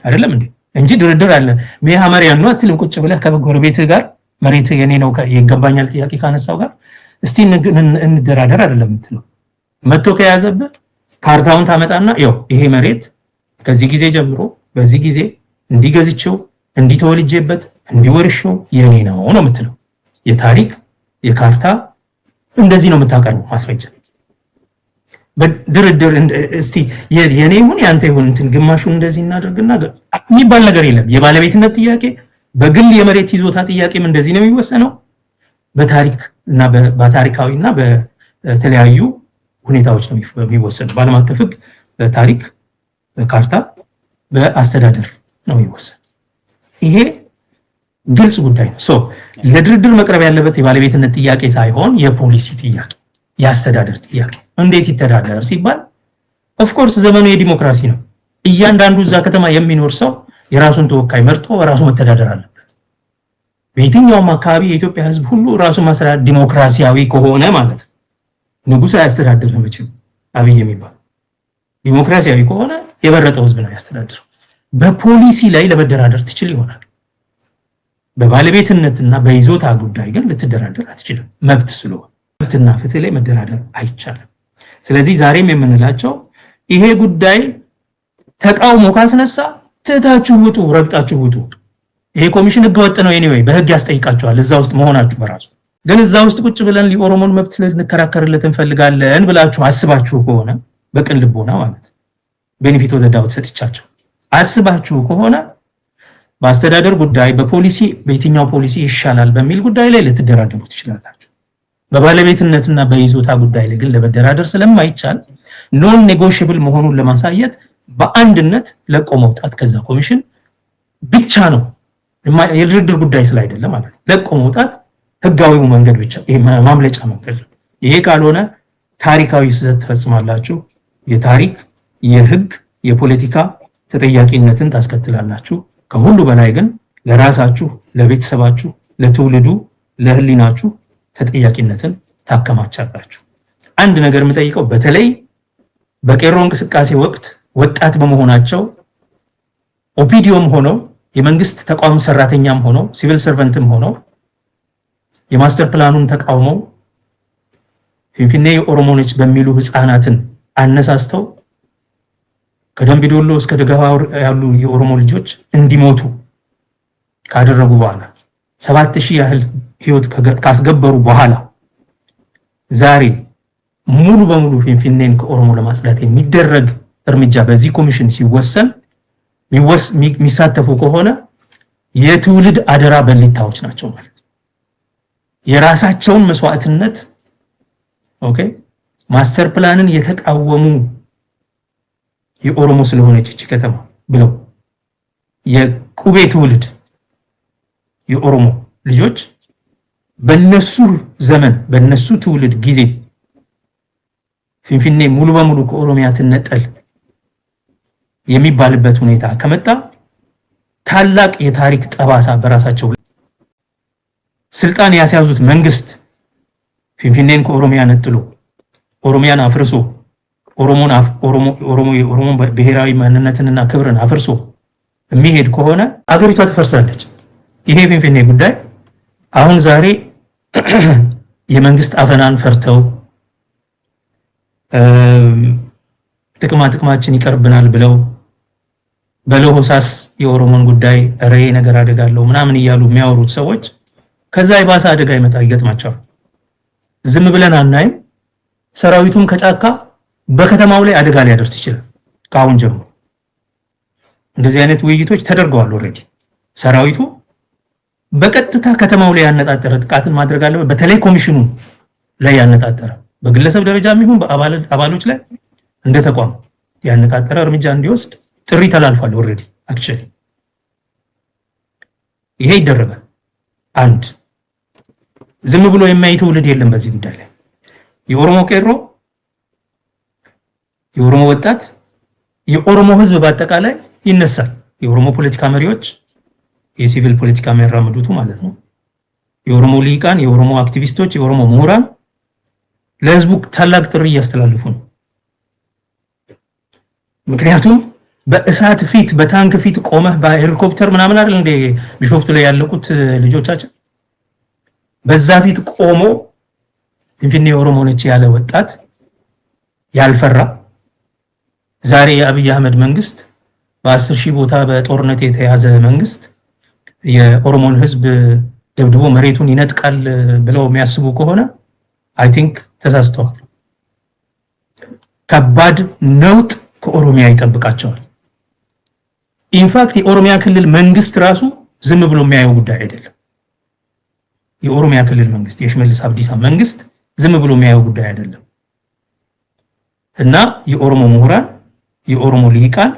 አይደለም እንዴ? እንጂ ድርድር አለ መሐመሪያን ነው አትልም። ቁጭ ብለህ ከጎረቤትህ ጋር መሬት የኔ ነው ይገባኛል ጥያቄ ካነሳው ጋር እስቲ እንደራደር አይደለም የምትለው። መጥቶ ከያዘብህ ካርታውን ታመጣና ይሄ መሬት ከዚህ ጊዜ ጀምሮ በዚህ ጊዜ እንዲገዝቸው እንዲተወልጄበት እንዲወርሽው የኔ ነው የምትለው። የታሪክ የካርታ እንደዚህ ነው የምታቀርበው ማስረጃ። በድርድር እስቲ የኔ ይሁን ያንተ ይሁን እንትን ግማሹን እንደዚህ እናደርግና የሚባል ነገር የለም። የባለቤትነት ጥያቄ በግል የመሬት ይዞታ ጥያቄም እንደዚህ ነው የሚወሰነው። በታሪክ እና በታሪካዊና በተለያዩ ሁኔታዎች ነው የሚወሰነው። በዓለም አቀፍ ሕግ በታሪክ በካርታ በአስተዳደር ነው የሚወሰነው። ይሄ ግልጽ ጉዳይ ነው። ለድርድር መቅረብ ያለበት የባለቤትነት ጥያቄ ሳይሆን የፖሊሲ ጥያቄ፣ የአስተዳደር ጥያቄ። እንዴት ይተዳደር ሲባል ኦፍኮርስ ዘመኑ የዲሞክራሲ ነው። እያንዳንዱ እዛ ከተማ የሚኖር ሰው የራሱን ተወካይ መርጦ ራሱ መተዳደር አለበት። በየትኛውም አካባቢ የኢትዮጵያ ሕዝብ ሁሉ ራሱ ማስተዳደር ዲሞክራሲያዊ ከሆነ ማለት ነው። ንጉሥ አያስተዳድርም መቼም አብይ የሚባል ዲሞክራሲያዊ ከሆነ የበረጠው ሕዝብ ነው ያስተዳድረው። በፖሊሲ ላይ ለመደራደር ትችል ይሆናል። በባለቤትነትና በይዞታ ጉዳይ ግን ልትደራደር አትችልም። መብት ስለሆነ መብትና ፍትህ ላይ መደራደር አይቻልም። ስለዚህ ዛሬም የምንላቸው ይሄ ጉዳይ ተቃውሞ ካስነሳ ትታችሁ ውጡ፣ ረግጣችሁ ውጡ። ይሄ ኮሚሽን ህገወጥ ነው ኤኒዌይ በህግ ያስጠይቃችኋል እዛ ውስጥ መሆናችሁ በራሱ። ግን እዛ ውስጥ ቁጭ ብለን የኦሮሞን መብት ልንከራከርለት እንፈልጋለን ብላችሁ አስባችሁ ከሆነ በቅን ልቦና ማለት ቤኔፊት ኦፍ ዘ ዳውት ሰጥቻቸው አስባችሁ ከሆነ በአስተዳደር ጉዳይ በፖሊሲ በየትኛው ፖሊሲ ይሻላል በሚል ጉዳይ ላይ ልትደራደሩ ትችላላችሁ። በባለቤትነትና በይዞታ ጉዳይ ላይ ግን ለመደራደር ስለማይቻል ኖን ኔጎሺየብል መሆኑን ለማሳየት በአንድነት ለቆ መውጣት ከዛ ኮሚሽን ብቻ ነው። የድርድር ጉዳይ ስላይደለ ማለት ነው። ለቆ መውጣት ህጋዊው መንገድ ብቻ ማምለጫ መንገድ። ይሄ ካልሆነ ታሪካዊ ስህተት ትፈጽማላችሁ። የታሪክ የህግ የፖለቲካ ተጠያቂነትን ታስከትላላችሁ። ከሁሉ በላይ ግን ለራሳችሁ ለቤተሰባችሁ ለትውልዱ ለህሊናችሁ ተጠያቂነትን ታከማቻላችሁ። አንድ ነገር የምጠይቀው በተለይ በቄሮ እንቅስቃሴ ወቅት ወጣት በመሆናቸው ኦፒዲዮም ሆነው የመንግስት ተቋም ሰራተኛም ሆነው ሲቪል ሰርቨንትም ሆነው የማስተር ፕላኑን ተቃውመው ፊንፊኔ የኦሮሞ ነች በሚሉ ህፃናትን አነሳስተው ከደምቢ ዶሎ እስከ ደጋሃው ያሉ የኦሮሞ ልጆች እንዲሞቱ ካደረጉ በኋላ 7000 ያህል ህይወት ካስገበሩ በኋላ ዛሬ ሙሉ በሙሉ ፊንፊኔን ከኦሮሞ ለማጽዳት የሚደረግ እርምጃ በዚህ ኮሚሽን ሲወሰን የሚሳተፉ ከሆነ የትውልድ አደራ በሊታዎች ናቸው ማለት ነው። የራሳቸውን መስዋዕትነት ማስተር ፕላንን የተቃወሙ የኦሮሞ ስለሆነች እቺ ከተማ ብለው የቁቤ ትውልድ የኦሮሞ ልጆች በነሱ ዘመን በነሱ ትውልድ ጊዜ ፊንፊኔ ሙሉ በሙሉ ከኦሮሚያ ትነጠል የሚባልበት ሁኔታ ከመጣ ታላቅ የታሪክ ጠባሳ በራሳቸው ስልጣን ያስያዙት መንግስት ፊንፊኔን ከኦሮሚያ ነጥሎ ኦሮሚያን አፍርሶ ኦሮሞ ብሔራዊ ማንነትንና ክብርን አፍርሶ የሚሄድ ከሆነ አገሪቷ ትፈርሳለች። ይሄ ፊንፊኔ ጉዳይ አሁን ዛሬ የመንግስት አፈናን ፈርተው ጥቅማችን ይቀርብናል ብለው በለሆሳስ የኦሮሞን ጉዳይ ራይ ነገር አደጋለው ምናምን እያሉ የሚያወሩት ሰዎች ከዛ የባሰ አደጋ ይገጥማቸዋል። ዝም ብለን አናይም። ሰራዊቱም ከጫካ በከተማው ላይ አደጋ ሊያደርስ ይችላል። ካሁን ጀምሮ እንደዚህ አይነት ውይይቶች ተደርገዋል ኦሬዲ። ሰራዊቱ በቀጥታ ከተማው ላይ ያነጣጠረ ጥቃትን ማድረግ አለበት። በተለይ ኮሚሽኑ ላይ ያነጣጠረ በግለሰብ ደረጃም ይሁን በአባሎች ላይ እንደ ተቋም ያነጣጠረ እርምጃ እንዲወስድ ጥሪ ተላልፏል ኦሬዲ። አክቹሊ ይሄ ይደረጋል። አንድ ዝም ብሎ የማይ ትውልድ የለም በዚህ ጉዳይ ላይ። የኦሮሞ ቄሮ፣ የኦሮሞ ወጣት፣ የኦሮሞ ህዝብ በአጠቃላይ ይነሳል። የኦሮሞ ፖለቲካ መሪዎች፣ የሲቪል ፖለቲካ የሚያራምዱት ማለት ነው፣ የኦሮሞ ሊቃን፣ የኦሮሞ አክቲቪስቶች፣ የኦሮሞ ምሁራን ለህዝቡ ታላቅ ጥሪ እያስተላልፉ ነው። ምክንያቱም በእሳት ፊት በታንክ ፊት ቆመህ በሄሊኮፕተር ምናምን አይደል እንደ ቢሾፍቱ ላይ ያለቁት ልጆቻችን በዛ ፊት ቆሞ እንግዲህ የኦሮሞ ነች ያለ ወጣት ያልፈራ ዛሬ የአብይ አህመድ መንግስት በ10,000 ቦታ በጦርነት የተያዘ መንግስት የኦሮሞን ህዝብ ደብድቦ መሬቱን ይነጥቃል ብለው የሚያስቡ ከሆነ አይ ቲንክ ተሳስተዋል። ከባድ ነውጥ ከኦሮሚያ ይጠብቃቸዋል። ኢንፋክት የኦሮሚያ ክልል መንግስት ራሱ ዝም ብሎ የሚያየው ጉዳይ አይደለም። የኦሮሚያ ክልል መንግስት የሽመልስ አብዲሳ መንግስት ዝም ብሎ የሚያየው ጉዳይ አይደለም እና የኦሮሞ ምሁራን የኦሮሞ ልሂቃን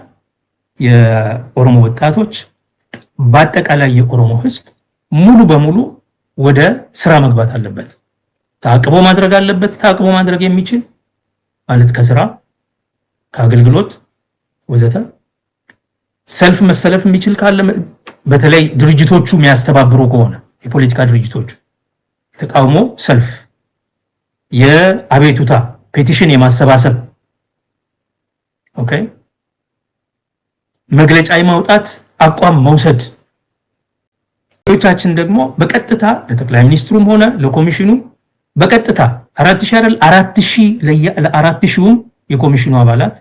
የኦሮሞ ወጣቶች በአጠቃላይ የኦሮሞ ህዝብ ሙሉ በሙሉ ወደ ስራ መግባት አለበት። ታቅቦ ማድረግ አለበት። ታቅቦ ማድረግ የሚችል ማለት ከስራ ከአገልግሎት ወዘተ ሰልፍ መሰለፍ የሚችል ካለ በተለይ ድርጅቶቹ የሚያስተባብሩ ከሆነ የፖለቲካ ድርጅቶቹ ተቃውሞ ሰልፍ የአቤቱታ ፔቲሽን የማሰባሰብ ኦኬ መግለጫ የማውጣት አቋም መውሰድ ሌሎቻችን ደግሞ በቀጥታ ለጠቅላይ ሚኒስትሩም ሆነ ለኮሚሽኑ በቀጥታ 4000 አይደል 4000 የኮሚሽኑ አባላት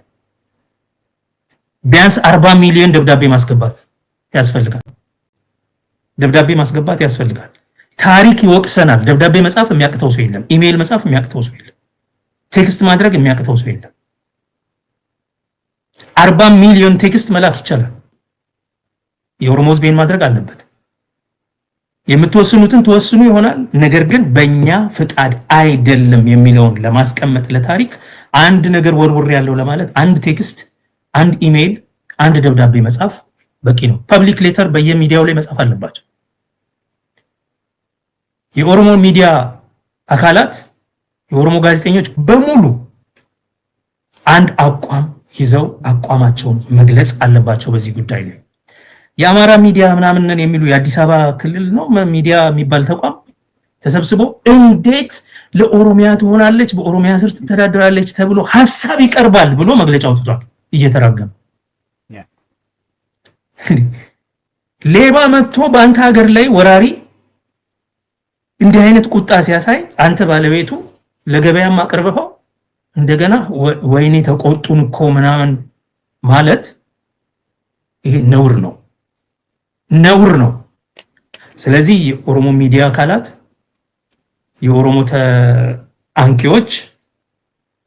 ቢያንስ 40 ሚሊዮን ደብዳቤ ማስገባት ያስፈልጋል። ደብዳቤ ማስገባት ያስፈልጋል። ታሪክ ይወቅሰናል። ደብዳቤ መጻፍ የሚያቅተው ሰው የለም። ኢሜል መጻፍ የሚያቅተው ሰው የለም። ቴክስት ማድረግ የሚያቅተው ሰው የለም። 40 ሚሊዮን ቴክስት መላክ ይቻላል። የኦሮሞ ህዝብ ማድረግ አለበት። የምትወስኑትን ተወስኑ ይሆናል፣ ነገር ግን በእኛ ፍቃድ አይደለም የሚለውን ለማስቀመጥ ለታሪክ አንድ ነገር ወርውር ያለው ለማለት አንድ ቴክስት፣ አንድ ኢሜል፣ አንድ ደብዳቤ መጻፍ በቂ ነው። ፐብሊክ ሌተር በየሚዲያው ላይ መጻፍ አለባቸው። የኦሮሞ ሚዲያ አካላት የኦሮሞ ጋዜጠኞች በሙሉ አንድ አቋም ይዘው አቋማቸውን መግለጽ አለባቸው በዚህ ጉዳይ ላይ። የአማራ ሚዲያ ምናምን የሚሉ የአዲስ አበባ ክልል ነው ሚዲያ የሚባል ተቋም ተሰብስቦ እንዴት ለኦሮሚያ ትሆናለች በኦሮሚያ ስር ትተዳደራለች ተብሎ ሐሳብ ይቀርባል ብሎ መግለጫ አውጥቷል እየተራገመ። ሌባ መጥቶ በአንተ ሀገር ላይ ወራሪ እንዲህ አይነት ቁጣ ሲያሳይ አንተ ባለቤቱ ለገበያም አቀርበው እንደገና ወይኔ ተቆጡን እኮ ምናምን ማለት ይሄ ነውር ነው፣ ነውር ነው። ስለዚህ የኦሮሞ ሚዲያ አካላት የኦሮሞ አንቂዎች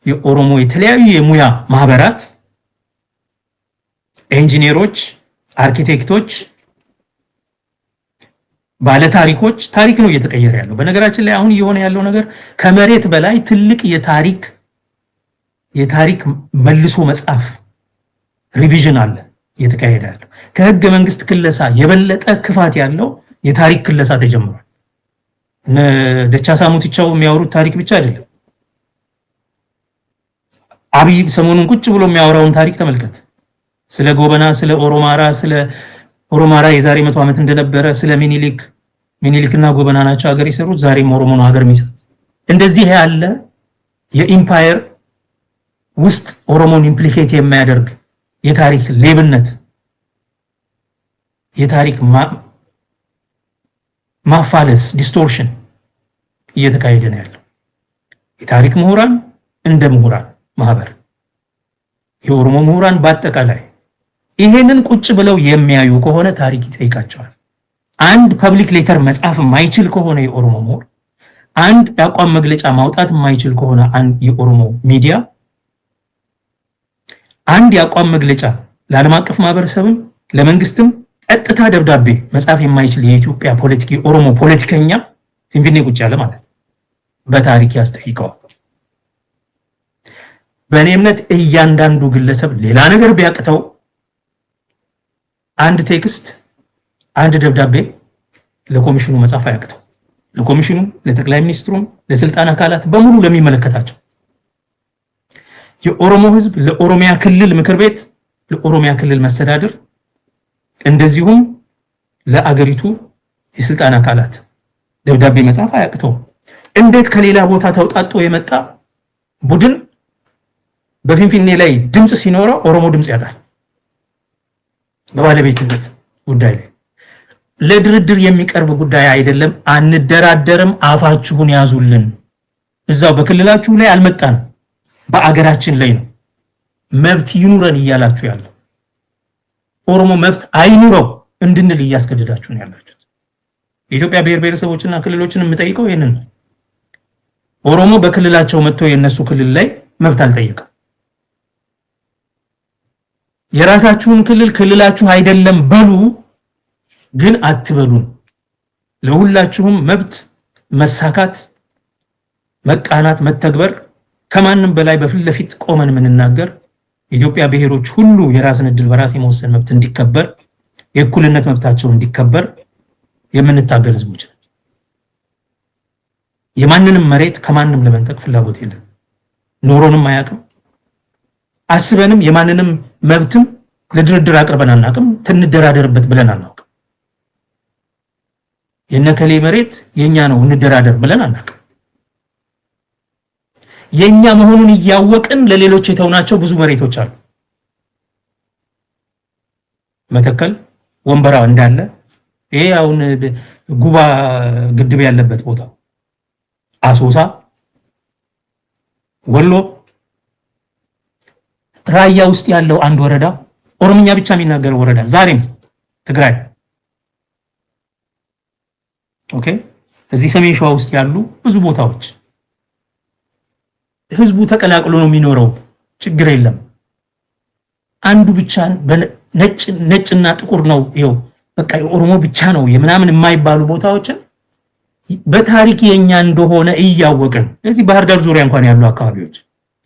የኦሮሞ የተለያዩ የሙያ ማህበራት ኢንጂነሮች፣ አርኪቴክቶች፣ ባለ ታሪኮች ታሪክ ነው እየተቀየረ ያለው። በነገራችን ላይ አሁን እየሆነ ያለው ነገር ከመሬት በላይ ትልቅ የታሪክ መልሶ መጻፍ ሪቪዥን አለ እየተካሄደ ያለው። ከህገ መንግስት ክለሳ የበለጠ ክፋት ያለው የታሪክ ክለሳ ተጀምሯል። ደቻሳ ሙቲቻው የሚያወሩት ታሪክ ብቻ አይደለም። አብይ ሰሞኑን ቁጭ ብሎ የሚያወራውን ታሪክ ተመልከት። ስለ ጎበና፣ ስለ ኦሮማራ የዛሬ 100 ዓመት እንደነበረ፣ ስለ ሚኒሊክና ጎበና ናቸው ሀገር የሰሩት፣ ዛሬም ኦሮሞ ነው ሀገር የሚሰሩት። እንደዚህ ያለ የኢምፓየር ውስጥ ኦሮሞን ኢምፕሊኬት የሚያደርግ የታሪክ ሌብነት፣ የታሪክ ማፋለስ፣ ዲስቶርሽን እየተካሄደ ነው ያለው። የታሪክ ምሁራን እንደ ምሁራን ማህበር የኦሮሞ ምሁራን በአጠቃላይ ይሄንን ቁጭ ብለው የሚያዩ ከሆነ ታሪክ ይጠይቃቸዋል። አንድ ፐብሊክ ሌተር መጻፍ የማይችል ከሆነ የኦሮሞ ምሁር፣ አንድ የአቋም መግለጫ ማውጣት የማይችል ከሆነ አንድ የኦሮሞ ሚዲያ፣ አንድ የአቋም መግለጫ ለዓለም አቀፍ ማህበረሰብም ለመንግስትም ቀጥታ ደብዳቤ መጻፍ የማይችል የኢትዮጵያ የኦሮሞ ፖለቲከኛ ፊንፊኔ ቁጭ ያለ ማለት በታሪክ ያስጠይቀዋል። በእኔ እምነት እያንዳንዱ ግለሰብ ሌላ ነገር ቢያቅተው አንድ ቴክስት፣ አንድ ደብዳቤ ለኮሚሽኑ መጻፍ አያቅተው። ለኮሚሽኑ፣ ለጠቅላይ ሚኒስትሩም፣ ለስልጣን አካላት በሙሉ ለሚመለከታቸው የኦሮሞ ህዝብ ለኦሮሚያ ክልል ምክር ቤት፣ ለኦሮሚያ ክልል መስተዳድር እንደዚሁም ለአገሪቱ የስልጣን አካላት ደብዳቤ መጻፍ አያቅተው። እንዴት ከሌላ ቦታ ተውጣጦ የመጣ ቡድን በፊንፊኔ ላይ ድምጽ ሲኖረው ኦሮሞ ድምጽ ያጣል? በባለቤትነት ጉዳይ ላይ ለድርድር የሚቀርብ ጉዳይ አይደለም። አንደራደርም፣ አፋችሁን ያዙልን። እዛው በክልላችሁ ላይ አልመጣንም፣ በአገራችን ላይ ነው መብት ይኑረን እያላችሁ ያለው። ኦሮሞ መብት አይኑረው እንድንል እያስገደዳችሁ ነው ያላችሁት። የኢትዮጵያ ብሔር ብሔረሰቦችና ክልሎችን የምጠይቀው ይሄንን ነው። ኦሮሞ በክልላቸው መጥቶ የነሱ ክልል ላይ መብት አልጠየቀም። የራሳችሁን ክልል ክልላችሁ አይደለም በሉ፣ ግን አትበሉን። ለሁላችሁም መብት መሳካት፣ መቃናት፣ መተግበር ከማንም በላይ በፊት ለፊት ቆመን የምንናገር የኢትዮጵያ ብሔሮች ሁሉ የራስን ዕድል በራስ የመወሰን መብት እንዲከበር፣ የእኩልነት መብታቸው እንዲከበር የምንታገል ህዝቦች ነን። የማንንም መሬት ከማንም ለመንጠቅ ፍላጎት የለም። ኖሮንም አያውቅም። አስበንም የማንንም መብትም ለድርድር አቅርበን አናውቅም። ትንደራደርበት ብለን አናውቅም። የነከሌ መሬት የኛ ነው እንደራደር ብለን አናውቅም። የኛ መሆኑን እያወቅን ለሌሎች የተውናቸው ብዙ መሬቶች አሉ። መተከል ወንበራ እንዳለ ይሄ አሁን ጉባ ግድብ ያለበት ቦታ፣ አሶሳ፣ ወሎ፣ ራያ ውስጥ ያለው አንድ ወረዳ ኦሮምኛ ብቻ የሚናገረው ወረዳ ዛሬም ትግራይ። ኦኬ፣ እዚህ ሰሜን ሸዋ ውስጥ ያሉ ብዙ ቦታዎች ህዝቡ ተቀላቅሎ ነው የሚኖረው። ችግር የለም። አንዱ ብቻ ነጭና ጥቁር ነው ይኸው በቃ የኦሮሞ ብቻ ነው የምናምን የማይባሉ ቦታዎችን በታሪክ የኛ እንደሆነ እያወቅን እዚህ ባህር ዳር ዙሪያ እንኳን ያሉ አካባቢዎች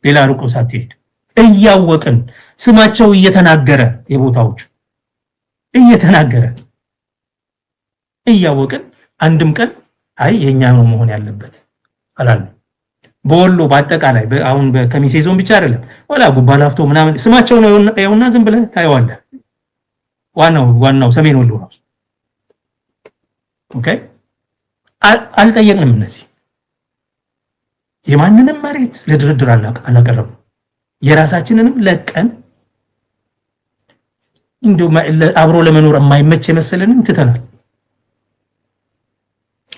ሌላ ሩቅ ሳትሄድ እያወቅን ስማቸው እየተናገረ የቦታዎቹ እየተናገረ እያወቅን አንድም ቀን አይ የኛ ነው መሆን ያለበት አላለም። በወሎ በአጠቃላይ አሁን በከሚሴ ዞን ብቻ አይደለም ወላ ጉባ ላፍቶ ምናምን ስማቸው ነው ያውና ዝም ብለህ ታየዋለህ። ዋናው ሰሜን ወሎ ነው። ኦኬ፣ አልጠየቅንም። እነዚህ የማንንም መሬት ለድርድር አላቀረብንም። የራሳችንንም ለቀን እንደው አብሮ ለመኖር የማይመች የመሰለንን ትተናል።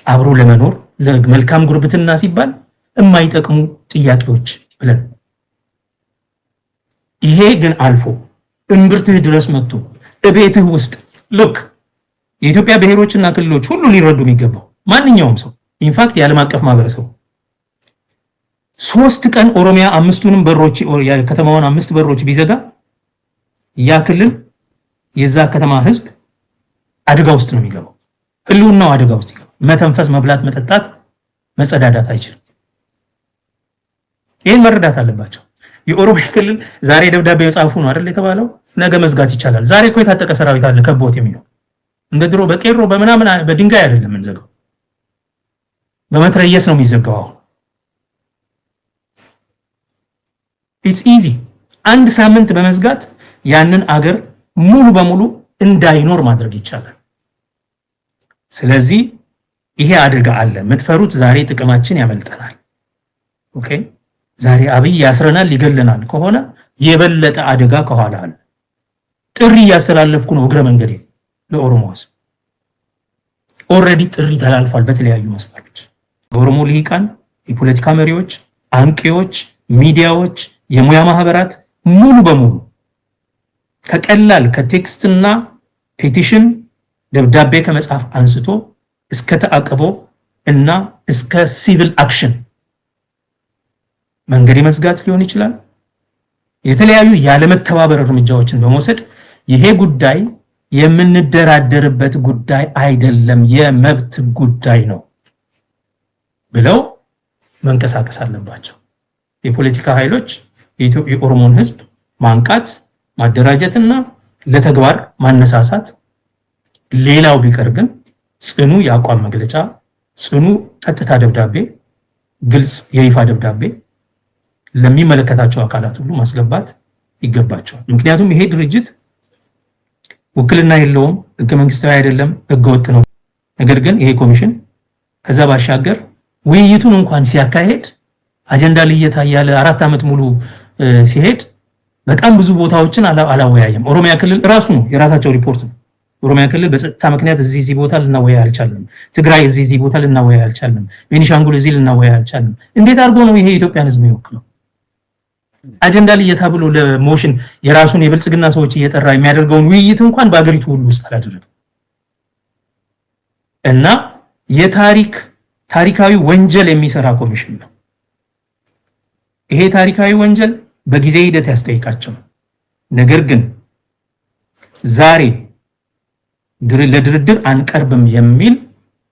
አብሮ ለመኖር ለመልካም ጉርብትና ሲባል የማይጠቅሙ ጥያቄዎች ብለን ይሄ ግን አልፎ እምብርትህ ድረስ መጥቶ እቤትህ ውስጥ ልክ የኢትዮጵያ ብሔሮችና ክልሎች ሁሉ ሊረዱ የሚገባው ማንኛውም ሰው ኢንፋክት የዓለም አቀፍ ማህበረሰቡ 3 ቀን ኦሮሚያ 5ቱንም በሮች የከተማዋን 5 በሮች ቢዘጋ ያ ክልል የዛ ከተማ ህዝብ አደጋ ውስጥ ነው የሚገባው። ህልውናው አደጋ ውስጥ ይገባል። መተንፈስ፣ መብላት፣ መጠጣት፣ መጸዳዳት አይችልም። ይሄን መረዳት አለባቸው። የኦሮሚያ ክልል ዛሬ ደብዳቤ የጻፉ ነው አይደል የተባለው፣ ነገ መዝጋት ይቻላል። ዛሬ እኮ የታጠቀ ሰራዊት አለ ከቦት የሚለው እንደ ድሮ በቄሮ በመናምን በድንጋይ አይደለም የምንዘጋው፣ በመትረየስ ነው የሚዘጋው። አሁን ኢትስ ኢዚ አንድ ሳምንት በመዝጋት ያንን አገር ሙሉ በሙሉ እንዳይኖር ማድረግ ይቻላል። ስለዚህ ይሄ አደጋ አለ። የምትፈሩት ዛሬ ጥቅማችን ያመልጠናል። ኦኬ፣ ዛሬ አብይ ያስረናል ይገለናል ከሆነ የበለጠ አደጋ ከኋላ አለ። ጥሪ ያስተላለፍኩ ነው እግረ መንገዴ ለኦሮሞ ህዝብ። ኦሬዲ ጥሪ ተላልፏል በተለያዩ መስመሮች። የኦሮሞ ልሂቃን፣ የፖለቲካ መሪዎች፣ አንቂዎች፣ ሚዲያዎች፣ የሙያ ማህበራት ሙሉ በሙሉ ከቀላል ከቴክስትና ፔቲሽን ደብዳቤ ከመጻፍ አንስቶ እስከ ተአቅቦ እና እስከ ሲቪል አክሽን መንገድ መዝጋት ሊሆን ይችላል። የተለያዩ ያለመተባበር እርምጃዎችን በመውሰድ ይሄ ጉዳይ የምንደራደርበት ጉዳይ አይደለም፣ የመብት ጉዳይ ነው ብለው መንቀሳቀስ አለባቸው። የፖለቲካ ኃይሎች የኦሮሞን ህዝብ ማንቃት፣ ማደራጀትና ለተግባር ማነሳሳት። ሌላው ቢቀር ግን ጽኑ የአቋም መግለጫ፣ ጽኑ ቀጥታ ደብዳቤ፣ ግልጽ የይፋ ደብዳቤ ለሚመለከታቸው አካላት ሁሉ ማስገባት ይገባቸዋል። ምክንያቱም ይሄ ድርጅት ውክልና የለውም፣ ህገ መንግስታዊ አይደለም፣ ህገ ወጥ ነው። ነገር ግን ይሄ ኮሚሽን ከዛ ባሻገር ውይይቱን እንኳን ሲያካሄድ አጀንዳ ልየታ ያለ 4 ዓመት ሙሉ ሲሄድ በጣም ብዙ ቦታዎችን አላወያየም። ኦሮሚያ ክልል ራሱ ነው የራሳቸው ሪፖርት ነው። ኦሮሚያ ክልል በጸጥታ ምክንያት እዚህ ቦታ ልናወያይ አልቻልንም። ትግራይ እዚህ ቦታ ልናወያይ አልቻልንም። ቤኒሻንጉል እዚህ ልናወያይ አልቻልንም። እንዴት አድርጎ ነው ይሄ የኢትዮጵያን ህዝብ የሚወክለው? አጀንዳ ልየታ ብሎ ለሞሽን የራሱን የብልጽግና ሰዎች እየጠራ የሚያደርገውን ውይይት እንኳን በአገሪቱ ሁሉ ውስጥ አላደረገም። እና ታሪካዊ ወንጀል የሚሰራ ኮሚሽን ነው። ይሄ ታሪካዊ ወንጀል በጊዜ ሂደት ያስጠይቃቸው። ነገር ግን ዛሬ ለድርድር አንቀርብም የሚል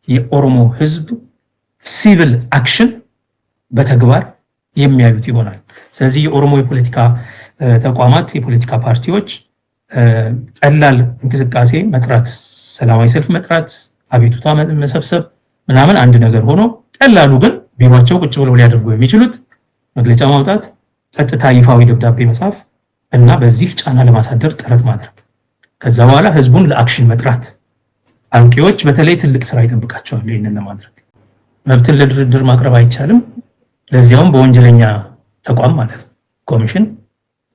የኦሮሞ ህዝብ ሲቪል አክሽን በተግባር የሚያዩት ይሆናል። ስለዚህ የኦሮሞ የፖለቲካ ተቋማት፣ የፖለቲካ ፓርቲዎች ቀላል እንቅስቃሴ መጥራት፣ ሰላማዊ ሰልፍ መጥራት፣ አቤቱታ መሰብሰብ ምናምን አንድ ነገር ሆኖ ቀላሉ ግን ቢሮአቸው ቁጭ ብለው ሊያደርጉ የሚችሉት መግለጫ ማውጣት፣ ቀጥታ ይፋዊ ደብዳቤ መጻፍ እና በዚህ ጫና ለማሳደር ጥረት ማድረግ፣ ከዛ በኋላ ህዝቡን ለአክሽን መጥራት። አንቂዎች በተለይ ትልቅ ስራ ይጠብቃቸዋል። ይሄንን ለማድረግ መብትን ለድርድር ማቅረብ አይቻልም። ለዚያውም በወንጀለኛ ተቋም ማለት ነው ኮሚሽን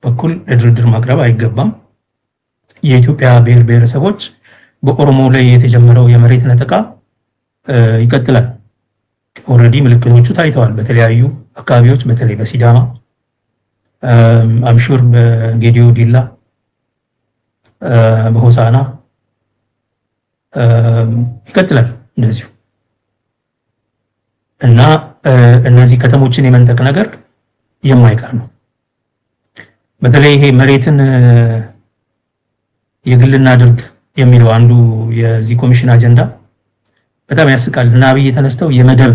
በኩል ለድርድር ማቅረብ አይገባም። የኢትዮጵያ ብሔር ብሔረሰቦች በኦሮሞ ላይ የተጀመረው የመሬት ነጠቃ ይቀጥላል። ኦልሬዲ ምልክቶቹ ታይተዋል በተለያዩ አካባቢዎች፣ በተለይ በሲዳማ አምሹር፣ በጌዲዮ ዲላ፣ በሆሳና ይቀጥላል እንደዚሁ እና እነዚህ ከተሞችን የመንጠቅ ነገር የማይቀር ነው። በተለይ ይሄ መሬትን የግልና አድርግ የሚለው አንዱ የዚህ ኮሚሽን አጀንዳ በጣም ያስቃል። እና አብይ ተነስተው የመደብ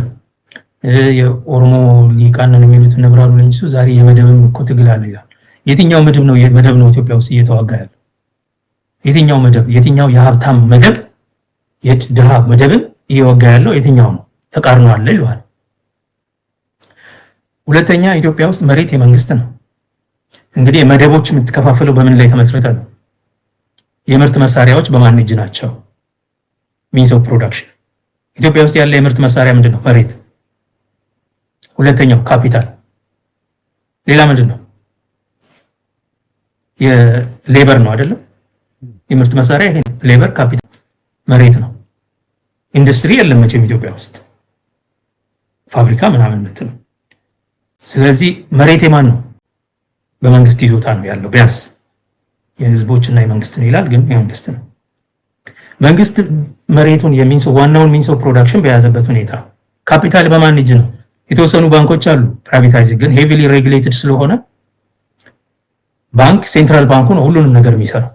የኦሮሞ ሊቃንን የሚሉት ነብራሉ ለንሱ ዛሬ የመደብም እኮ ትግል አለ ይላል። የትኛው መደብ ነው ኢትዮጵያ ውስጥ እየተዋጋ ያለው? የትኛው መደብ? የትኛው የሀብታም መደብ የድሃ መደብን እየወጋ ያለው የትኛው ነው? ተቃርኖ አለ ይላል። ሁለተኛ ኢትዮጵያ ውስጥ መሬት የመንግስት ነው። እንግዲህ መደቦች የምትከፋፈለው በምን ላይ ተመስርተ ነው? የምርት መሳሪያዎች በማን እጅ ናቸው? ሚንስ ኦፍ ፕሮዳክሽን። ኢትዮጵያ ውስጥ ያለ የምርት መሳሪያ ምንድነው? መሬት። ሁለተኛው ካፒታል። ሌላ ምንድነው? የሌበር ነው አይደለም? የምርት መሳሪያ ይሄ ሌበር፣ ካፒታል፣ መሬት ነው። ኢንዱስትሪ የለም መቼም ኢትዮጵያ ውስጥ ፋብሪካ ምናምን ምትለው። ስለዚህ መሬት የማን ነው? በመንግስት ይዞታ ነው ያለው። ቢያንስ የህዝቦችና የመንግስት ነው ይላል፣ ግን የመንግስት ነው። መንግስት መሬቱን ዋናውን ሚንስ ኦፍ ፕሮዳክሽን በያዘበት ሁኔታ ካፒታል በማን እጅ ነው? የተወሰኑ ባንኮች አሉ ፕራይቬታይዝ፣ ግን ሄቪሊ ሬጉሌትድ ስለሆነ ባንክ ሴንትራል ባንኩ ነው ሁሉንም ነገር የሚሰራው።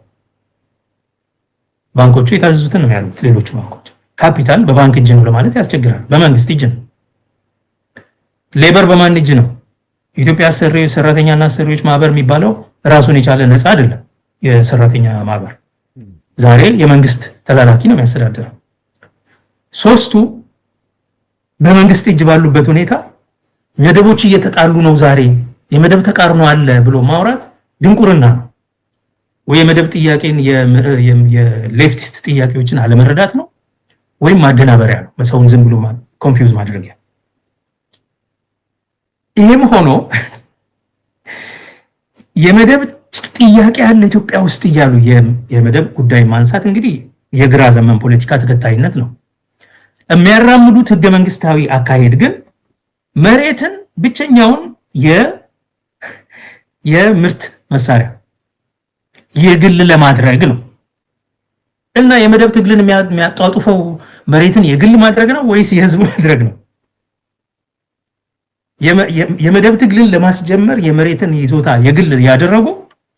ባንኮቹ የታዘዙትን ነው ያሉት ሌሎቹ ባንኮች። ካፒታል በባንክ እጅ ነው ለማለት ያስቸግራል። በመንግስት እጅ ነው። ሌበር በማን እጅ ነው? የኢትዮጵያ ሰራተኛና አሰሪዎች ማህበር የሚባለው ራሱን የቻለ ነፃ አይደለም። የሰራተኛ ማህበር ዛሬ የመንግስት ተላላኪ ነው የሚያስተዳድረው። ሶስቱ በመንግስት እጅ ባሉበት ሁኔታ መደቦች እየተጣሉ ነው። ዛሬ የመደብ ተቃርኖ አለ ብሎ ማውራት ድንቁርና ነው። ወይ የመደብ ጥያቄን የሌፍቲስት ጥያቄዎችን አለመረዳት ነው፣ ወይም ማደናበሪያ ነው፣ ሰውን ዝም ብሎ ኮንፊውዝ ማድረጊያ። ይሄም ሆኖ የመደብ ጥያቄ አለ ኢትዮጵያ ውስጥ እያሉ የመደብ ጉዳይ ማንሳት እንግዲህ የግራ ዘመን ፖለቲካ ተከታይነት ነው። የሚያራምዱት ህገ መንግስታዊ አካሄድ ግን መሬትን ብቸኛውን የምርት መሳሪያ የግል ለማድረግ ነው። እና የመደብ ትግልን የሚያጣጥፈው መሬትን የግል ማድረግ ነው ወይስ የህዝብ ማድረግ ነው? የመደብ ትግልን ለማስጀመር የመሬትን ይዞታ የግል ያደረጉ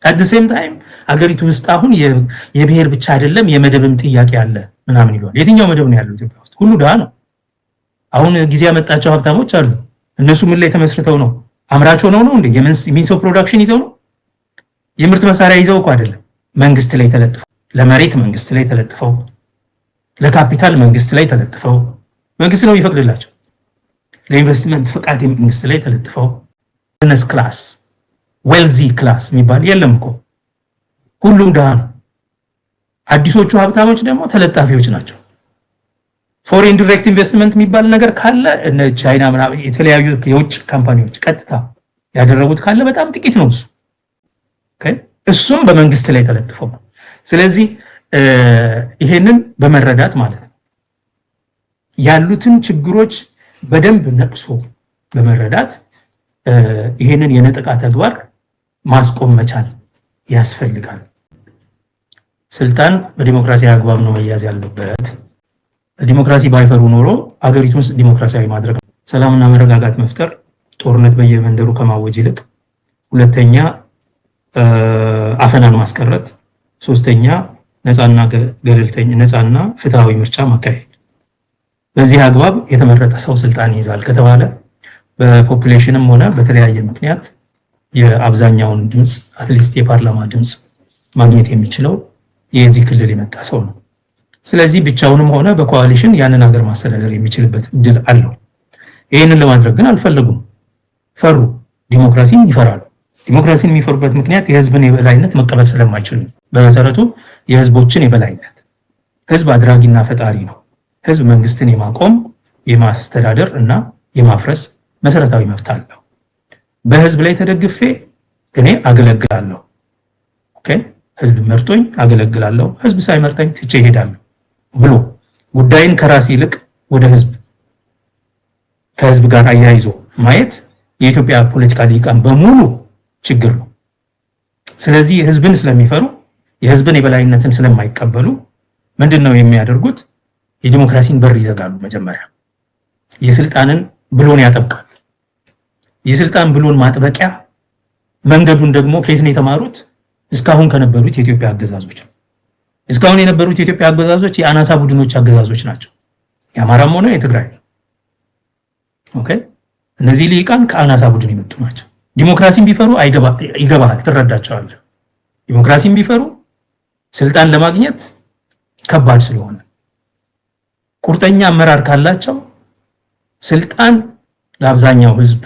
at the same time አገሪቱ ውስጥ አሁን የብሔር ብቻ አይደለም የመደብም ጥያቄ አለ ምናምን ይሏል። የትኛው መደብ ነው ያለው ኢትዮጵያ ውስጥ? ሁሉ ድሃ ነው። አሁን ጊዜ ያመጣቸው ሀብታሞች አሉ። እነሱ ምን ላይ ተመስርተው ነው? አምራች ሆነው ነው እንዴ? ሚንስ ኦፍ ፕሮዳክሽን ይዘው ነው? የምርት መሳሪያ ይዘው እኮ አይደለም። መንግስት ላይ ተለጥፈው፣ ለመሬት መንግስት ላይ ተለጥፈው፣ ለካፒታል መንግስት ላይ ተለጥፈው፣ መንግስት ነው ይፈቅድላቸው። ለኢንቨስትመንት ፈቃድ መንግስት ላይ ተለጥፈው፣ ቢዝነስ ክላስ ዌልዚ ክላስ የሚባል የለም እኮ ሁሉም ድሃ ነው። አዲሶቹ ሀብታሞች ደግሞ ተለጣፊዎች ናቸው። ፎሬን ዳይሬክት ኢንቨስትመንት የሚባል ነገር ካለ እነ ቻይና ምናምን የተለያዩ የውጭ ካምፓኒዎች ቀጥታ ያደረጉት ካለ በጣም ጥቂት ነው እሱ። እሱም በመንግስት ላይ ተለጥፎ ነው። ስለዚህ ይሄንን በመረዳት ማለት ነው ያሉትን ችግሮች በደንብ ነቅሶ በመረዳት ይሄንን የነጠቃ ተግባር ማስቆም መቻል ያስፈልጋል። ስልጣን በዲሞክራሲያዊ አግባብ ነው መያዝ ያለበት። ዲሞክራሲ ባይፈሩ ኖሮ አገሪቱን ዲሞክራሲያዊ ማድረግ፣ ሰላምና መረጋጋት መፍጠር፣ ጦርነት በየመንደሩ ከማወጅ ይልቅ፣ ሁለተኛ አፈናን ማስቀረት፣ ሶስተኛ ነፃና ገለልተኛ ነፃና ፍትሃዊ ምርጫ ማካሄድ። በዚህ አግባብ የተመረጠ ሰው ስልጣን ይይዛል ከተባለ በፖፑሌሽንም ሆነ በተለያየ ምክንያት የአብዛኛውን ድምጽ አትሊስት የፓርላማ ድምጽ ማግኘት የሚችለው የዚህ ክልል የመጣ ሰው ነው። ስለዚህ ብቻውንም ሆነ በኮአሊሽን ያንን ሀገር ማስተዳደር የሚችልበት እድል አለው። ይሄንን ለማድረግ ግን አልፈለጉም፣ ፈሩ። ዲሞክራሲን ይፈራሉ። ዲሞክራሲን የሚፈሩበት ምክንያት የህዝብን የበላይነት መቀበል ስለማይችሉ። በመሰረቱ የህዝቦችን የበላይነት ህዝብ አድራጊና ፈጣሪ ነው። ህዝብ መንግስትን የማቆም የማስተዳደር እና የማፍረስ መሰረታዊ መብት አለው። በህዝብ ላይ ተደግፌ እኔ አገለግላለሁ። ኦኬ፣ ህዝብ መርጦኝ አገለግላለሁ፣ ህዝብ ሳይመርጠኝ ትቼ እሄዳለሁ ብሎ ጉዳይን ከራስ ይልቅ ወደ ህዝብ ከህዝብ ጋር አያይዞ ማየት የኢትዮጵያ ፖለቲካ ሊቃን በሙሉ ችግር ነው። ስለዚህ ህዝብን ስለሚፈሩ የህዝብን የበላይነትን ስለማይቀበሉ ምንድነው የሚያደርጉት? የዲሞክራሲን በር ይዘጋሉ። መጀመሪያ የስልጣንን ብሎን ያጠብቃሉ። የስልጣን ብሎን ማጥበቂያ መንገዱን ደግሞ ከየት ነው የተማሩት? እስካሁን ከነበሩት የኢትዮጵያ አገዛዞች። እስካሁን የነበሩት የኢትዮጵያ አገዛዞች የአናሳ ቡድኖች አገዛዞች ናቸው። የአማራም ሆነ የትግራይ። ኦኬ፣ እነዚህ ሊቃን ከአናሳ ቡድን የመጡ ናቸው። ዲሞክራሲን ቢፈሩ ይገባሃል፣ ትረዳቸዋለህ። ዲሞክራሲን ቢፈሩ ስልጣን ለማግኘት ከባድ ስለሆነ፣ ቁርጠኛ አመራር ካላቸው ስልጣን ለአብዛኛው ህዝብ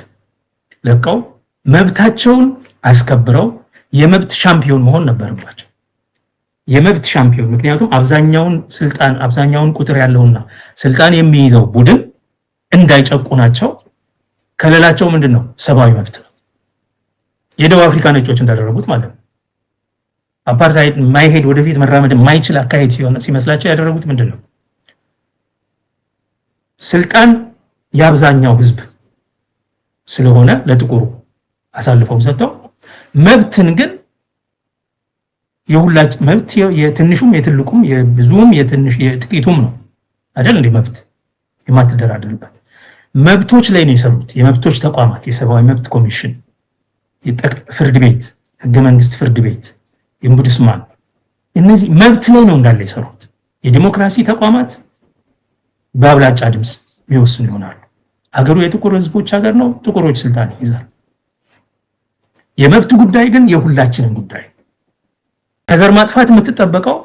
ለቀው መብታቸውን አስከብረው የመብት ሻምፒዮን መሆን ነበረባቸው። የመብት ሻምፒዮን፣ ምክንያቱም አብዛኛውን ቁጥር ያለውና ስልጣን የሚይዘው ቡድን እንዳይጨቁናቸው ከለላቸው ምንድነው? ሰብአዊ መብት ነው። የደቡብ አፍሪካ ነጮች እንዳደረጉት ማለት ነው። አፓርታይድ ማይሄድ ወደፊት መራመድ ማይችል አካሄድ ሲመስላቸው ያደረጉት ምንድነው? ስልጣን የአብዛኛው ህዝብ ስለሆነ ለጥቁሩ አሳልፈው ሰጥተው መብትን ግን የሁላችን መብት የትንሹም የትልቁም የብዙም የጥቂቱም ነው አይደል? እንደ መብት የማትደራደርበት መብቶች ላይ ነው የሰሩት። የመብቶች ተቋማት፣ የሰብአዊ መብት ኮሚሽን፣ ፍርድ ቤት፣ ህገ መንግስት ፍርድ ቤት፣ የምቡድስማን፣ እነዚህ መብት ላይ ነው እንዳለ የሰሩት። የዲሞክራሲ ተቋማት በአብላጫ ድምጽ የሚወስኑ ይሆናሉ። ሀገሩ የጥቁር ህዝቦች ሀገር ነው። ጥቁሮች ስልጣን ይይዛል። የመብት ጉዳይ ግን የሁላችንም ጉዳይ። ከዘር ማጥፋት የምትጠበቀው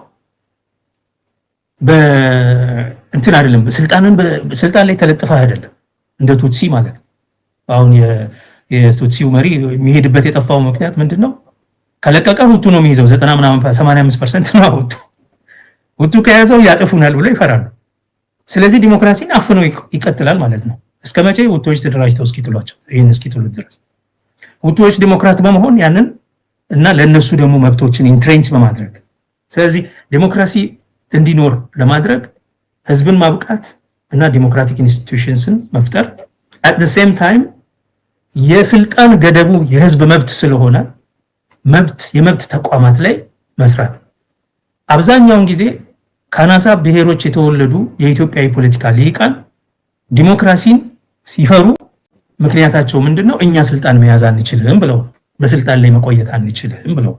በእንትን አይደለም፣ ስልጣን ላይ ተለጥፈህ አይደለም። እንደ ቱትሲ ማለት ነው። አሁን የቱትሲው መሪ የሚሄድበት የጠፋው ምክንያት ምንድነው? ከለቀቀ ሁቱ ነው የሚይዘው። 85% ነው ሁቱ። ሁቱ ከያዘው ያጠፉናል ብሎ ይፈራሉ። ስለዚህ ዲሞክራሲን አፍኖ ይቀጥላል ማለት ነው። እስከ መቼ? ሁቶች ተደራጅተው እስኪጥሏቸው፣ ይሄን እስኪጥሉት ድረስ ሁቶች ዲሞክራት በመሆን ያንን እና ለነሱ ደግሞ መብቶችን ኢንትሬንች በማድረግ ስለዚህ ዲሞክራሲ እንዲኖር ለማድረግ ህዝብን ማብቃት እና ዲሞክራቲክ ኢንስቲትዩሽንስን መፍጠር at the same time የስልጣን ገደቡ የህዝብ መብት ስለሆነ የመብት ተቋማት ላይ መስራት። አብዛኛውን ጊዜ ከአናሳ ብሔሮች የተወለዱ የኢትዮጵያ ፖለቲካ ሊቃን ዲሞክራሲን ሲፈሩ ምክንያታቸው ምንድነው? እኛ ስልጣን መያዝ አንችልም ብለው፣ በስልጣን ላይ መቆየት አንችልም ብለው።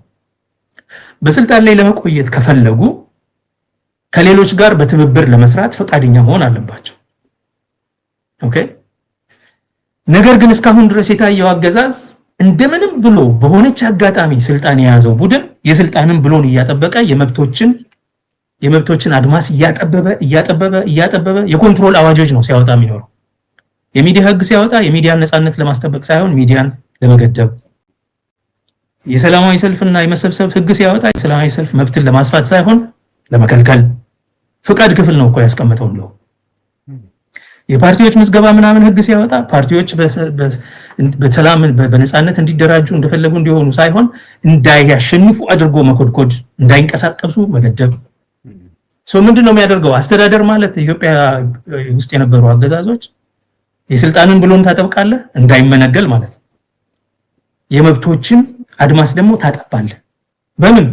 በስልጣን ላይ ለመቆየት ከፈለጉ ከሌሎች ጋር በትብብር ለመስራት ፈቃደኛ መሆን አለባቸው። ኦኬ። ነገር ግን እስካሁን ድረስ የታየው አገዛዝ እንደምንም ብሎ በሆነች አጋጣሚ ስልጣን የያዘው ቡድን የስልጣንን ብሎን እያጠበቀ የመብቶችን አድማስ እያጠበበ የኮንትሮል አዋጆች ነው ሲያወጣ የሚኖረው። የሚዲያ ህግ ሲያወጣ የሚዲያን ነፃነት ለማስጠበቅ ሳይሆን ሚዲያን ለመገደብ፣ የሰላማዊ ሰልፍና የመሰብሰብ ህግ ሲያወጣ የሰላማዊ ሰልፍ መብትን ለማስፋት ሳይሆን ለመከልከል። ፍቃድ ክፍል ነው እኮ ያስቀመጠው ነው። የፓርቲዎች ምዝገባ ምናምን ህግ ሲያወጣ ፓርቲዎች በሰላም በነፃነት እንዲደራጁ እንደፈለጉ እንዲሆኑ ሳይሆን እንዳያሸንፉ አድርጎ መኮድኮድ፣ እንዳይንቀሳቀሱ መገደብ። ምንድነው የሚያደርገው? አስተዳደር ማለት ኢትዮጵያ ውስጥ የነበሩ አገዛዞች የስልጣንን ብሎን ታጠብቃለህ እንዳይመነገል ማለት ነው። የመብቶችን አድማስ ደግሞ ታጠባለህ። በምን?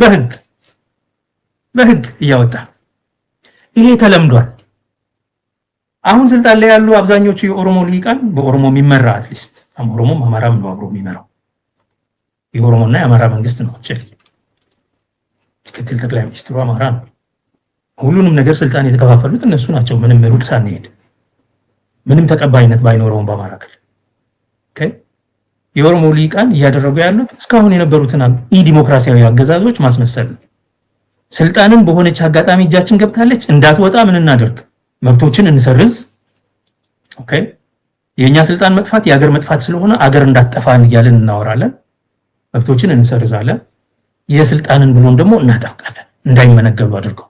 በህግ እያወጣ። ይሄ ተለምዷል። አሁን ስልጣን ላይ ያሉ አብዛኞቹ የኦሮሞ ልሂቃን በኦሮሞ የሚመራ አትሊስት ኦሮሞም አማራም ነው አብሮ የሚመራው። የኦሮሞና የአማራ መንግስት ነው። ምክትል ጠቅላይ ሚኒስትሩ አማራ ነው። ሁሉንም ነገር ስልጣን የተከፋፈሉት እነሱ ናቸው። ምንም ሩቅ ሳንሄድ ምንም ተቀባይነት ባይኖረውም በአማራ ክልል የኦሮሞ ልሂቃን እያደረጉ ያሉት እስካሁን የነበሩትን ዲሞክራሲያዊ አገዛዞች ማስመሰል። ስልጣንን በሆነች አጋጣሚ እጃችን ገብታለች እንዳትወጣ ምን እናደርግ? መብቶችን እንሰርዝ። የኛ ስልጣን መጥፋት የሀገር መጥፋት ስለሆነ አገር እንዳትጠፋን እያልን እናወራለን። መብቶችን እንሰርዛለን። የስልጣንን ብሎን ደግሞ እናጣቃለን እንዳይመነገሉ አድርገው።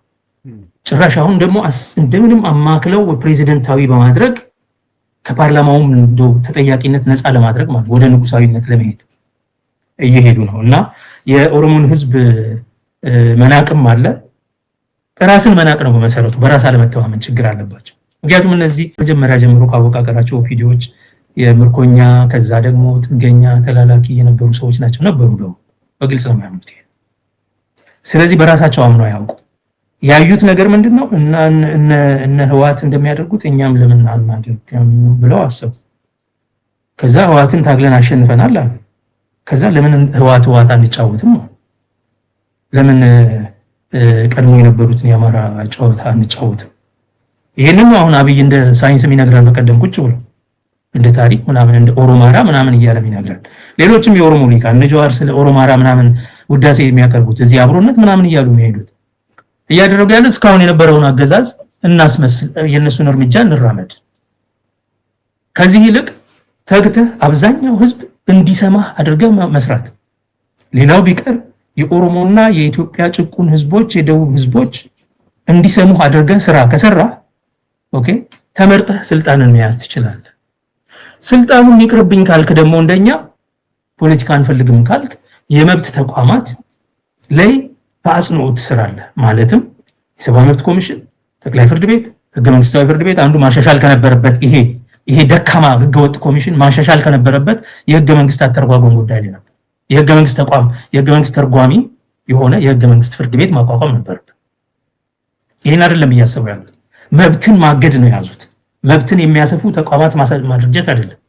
ጭራሽ አሁን ደግሞ እንደምንም አማክለው ፕሬዚደንታዊ በማድረግ ከፓርላማውም ተጠያቂነት ነፃ ለማድረግ ማለት ወደ ንጉሳዊነት ለመሄድ እየሄዱ ነው። እና የኦሮሞን ህዝብ መናቅም አለ። ራስን መናቅ ነው በመሰረቱ። በራስ አለመተማመን ችግር አለባቸው። ምክንያቱም እነዚህ መጀመሪያ ጀምሮ ካወቃቀራቸው ኦፒዲዎች የምርኮኛ ከዛ ደግሞ ጥገኛ ተላላኪ የነበሩ ሰዎች ናቸው ነበሩ። ደግሞ በግልጽ ነው የሚያምኑት። ስለዚህ በራሳቸው አምነው ያውቁ ያዩት ነገር ምንድነው? እነ ህዋት እንደሚያደርጉት እኛም ለምን አናደርግም ብለው አሰቡ። ከዛ ህዋትን ታግለን አሸንፈናል አሉ። ከዛ ለምን ህዋት አንጫወትም? ለምን ቀድሞ የነበሩትን የአማራ ጨዋታ አንጫወትም? ይሄንን አሁን አብይ እንደ ሳይንስም ይነግራል። በቀደም ቁጭ ብሎ እንደ ታሪክ ምናምን እንደ ኦሮማራ ምናምን እያለም ይነግራል። ሌሎችም የኦሮሞ ልሂቃን እነ ጀዋር ስለ ኦሮማራ ምናምን ውዳሴ የሚያቀርቡት እዚህ አብሮነት ምናምን እያሉ የሚሄዱት እያደረጉ ያሉት እስካሁን የነበረውን አገዛዝ እናስመስል፣ የነሱን እርምጃ እንራመድ። ከዚህ ይልቅ ተግተህ አብዛኛው ህዝብ እንዲሰማ አድርገህ መስራት። ሌላው ቢቀር የኦሮሞና የኢትዮጵያ ጭቁን ህዝቦች የደቡብ ህዝቦች እንዲሰሙ አድርገህ ስራ ከሰራ ተመርጠህ ስልጣንን መያዝ ትችላለህ። ስልጣኑን ይቅርብኝ ካልክ ደግሞ እንደኛ ፖለቲካ አንፈልግም ካልክ የመብት ተቋማት ላይ በአጽንኦት ትሰራለህ። ማለትም የሰብአዊ መብት ኮሚሽን፣ ጠቅላይ ፍርድ ቤት፣ ህገ መንግስታዊ ፍርድ ቤት አንዱ ማሻሻል ከነበረበት ይሄ ደካማ ህገወጥ ኮሚሽን ማሻሻል ከነበረበት የህገ መንግስት አተርጓጎም ጉዳይ ላይ ነበር። የህገ መንግስት ተቋም የህገ መንግስት ተርጓሚ የሆነ የህገ መንግስት ፍርድ ቤት ማቋቋም ነበረበት። ይሄን አይደለም እያሰቡ ያሉት። መብትን ማገድ ነው የያዙት። መብትን የሚያሰፉ ተቋማት ማድረጀት አይደለም።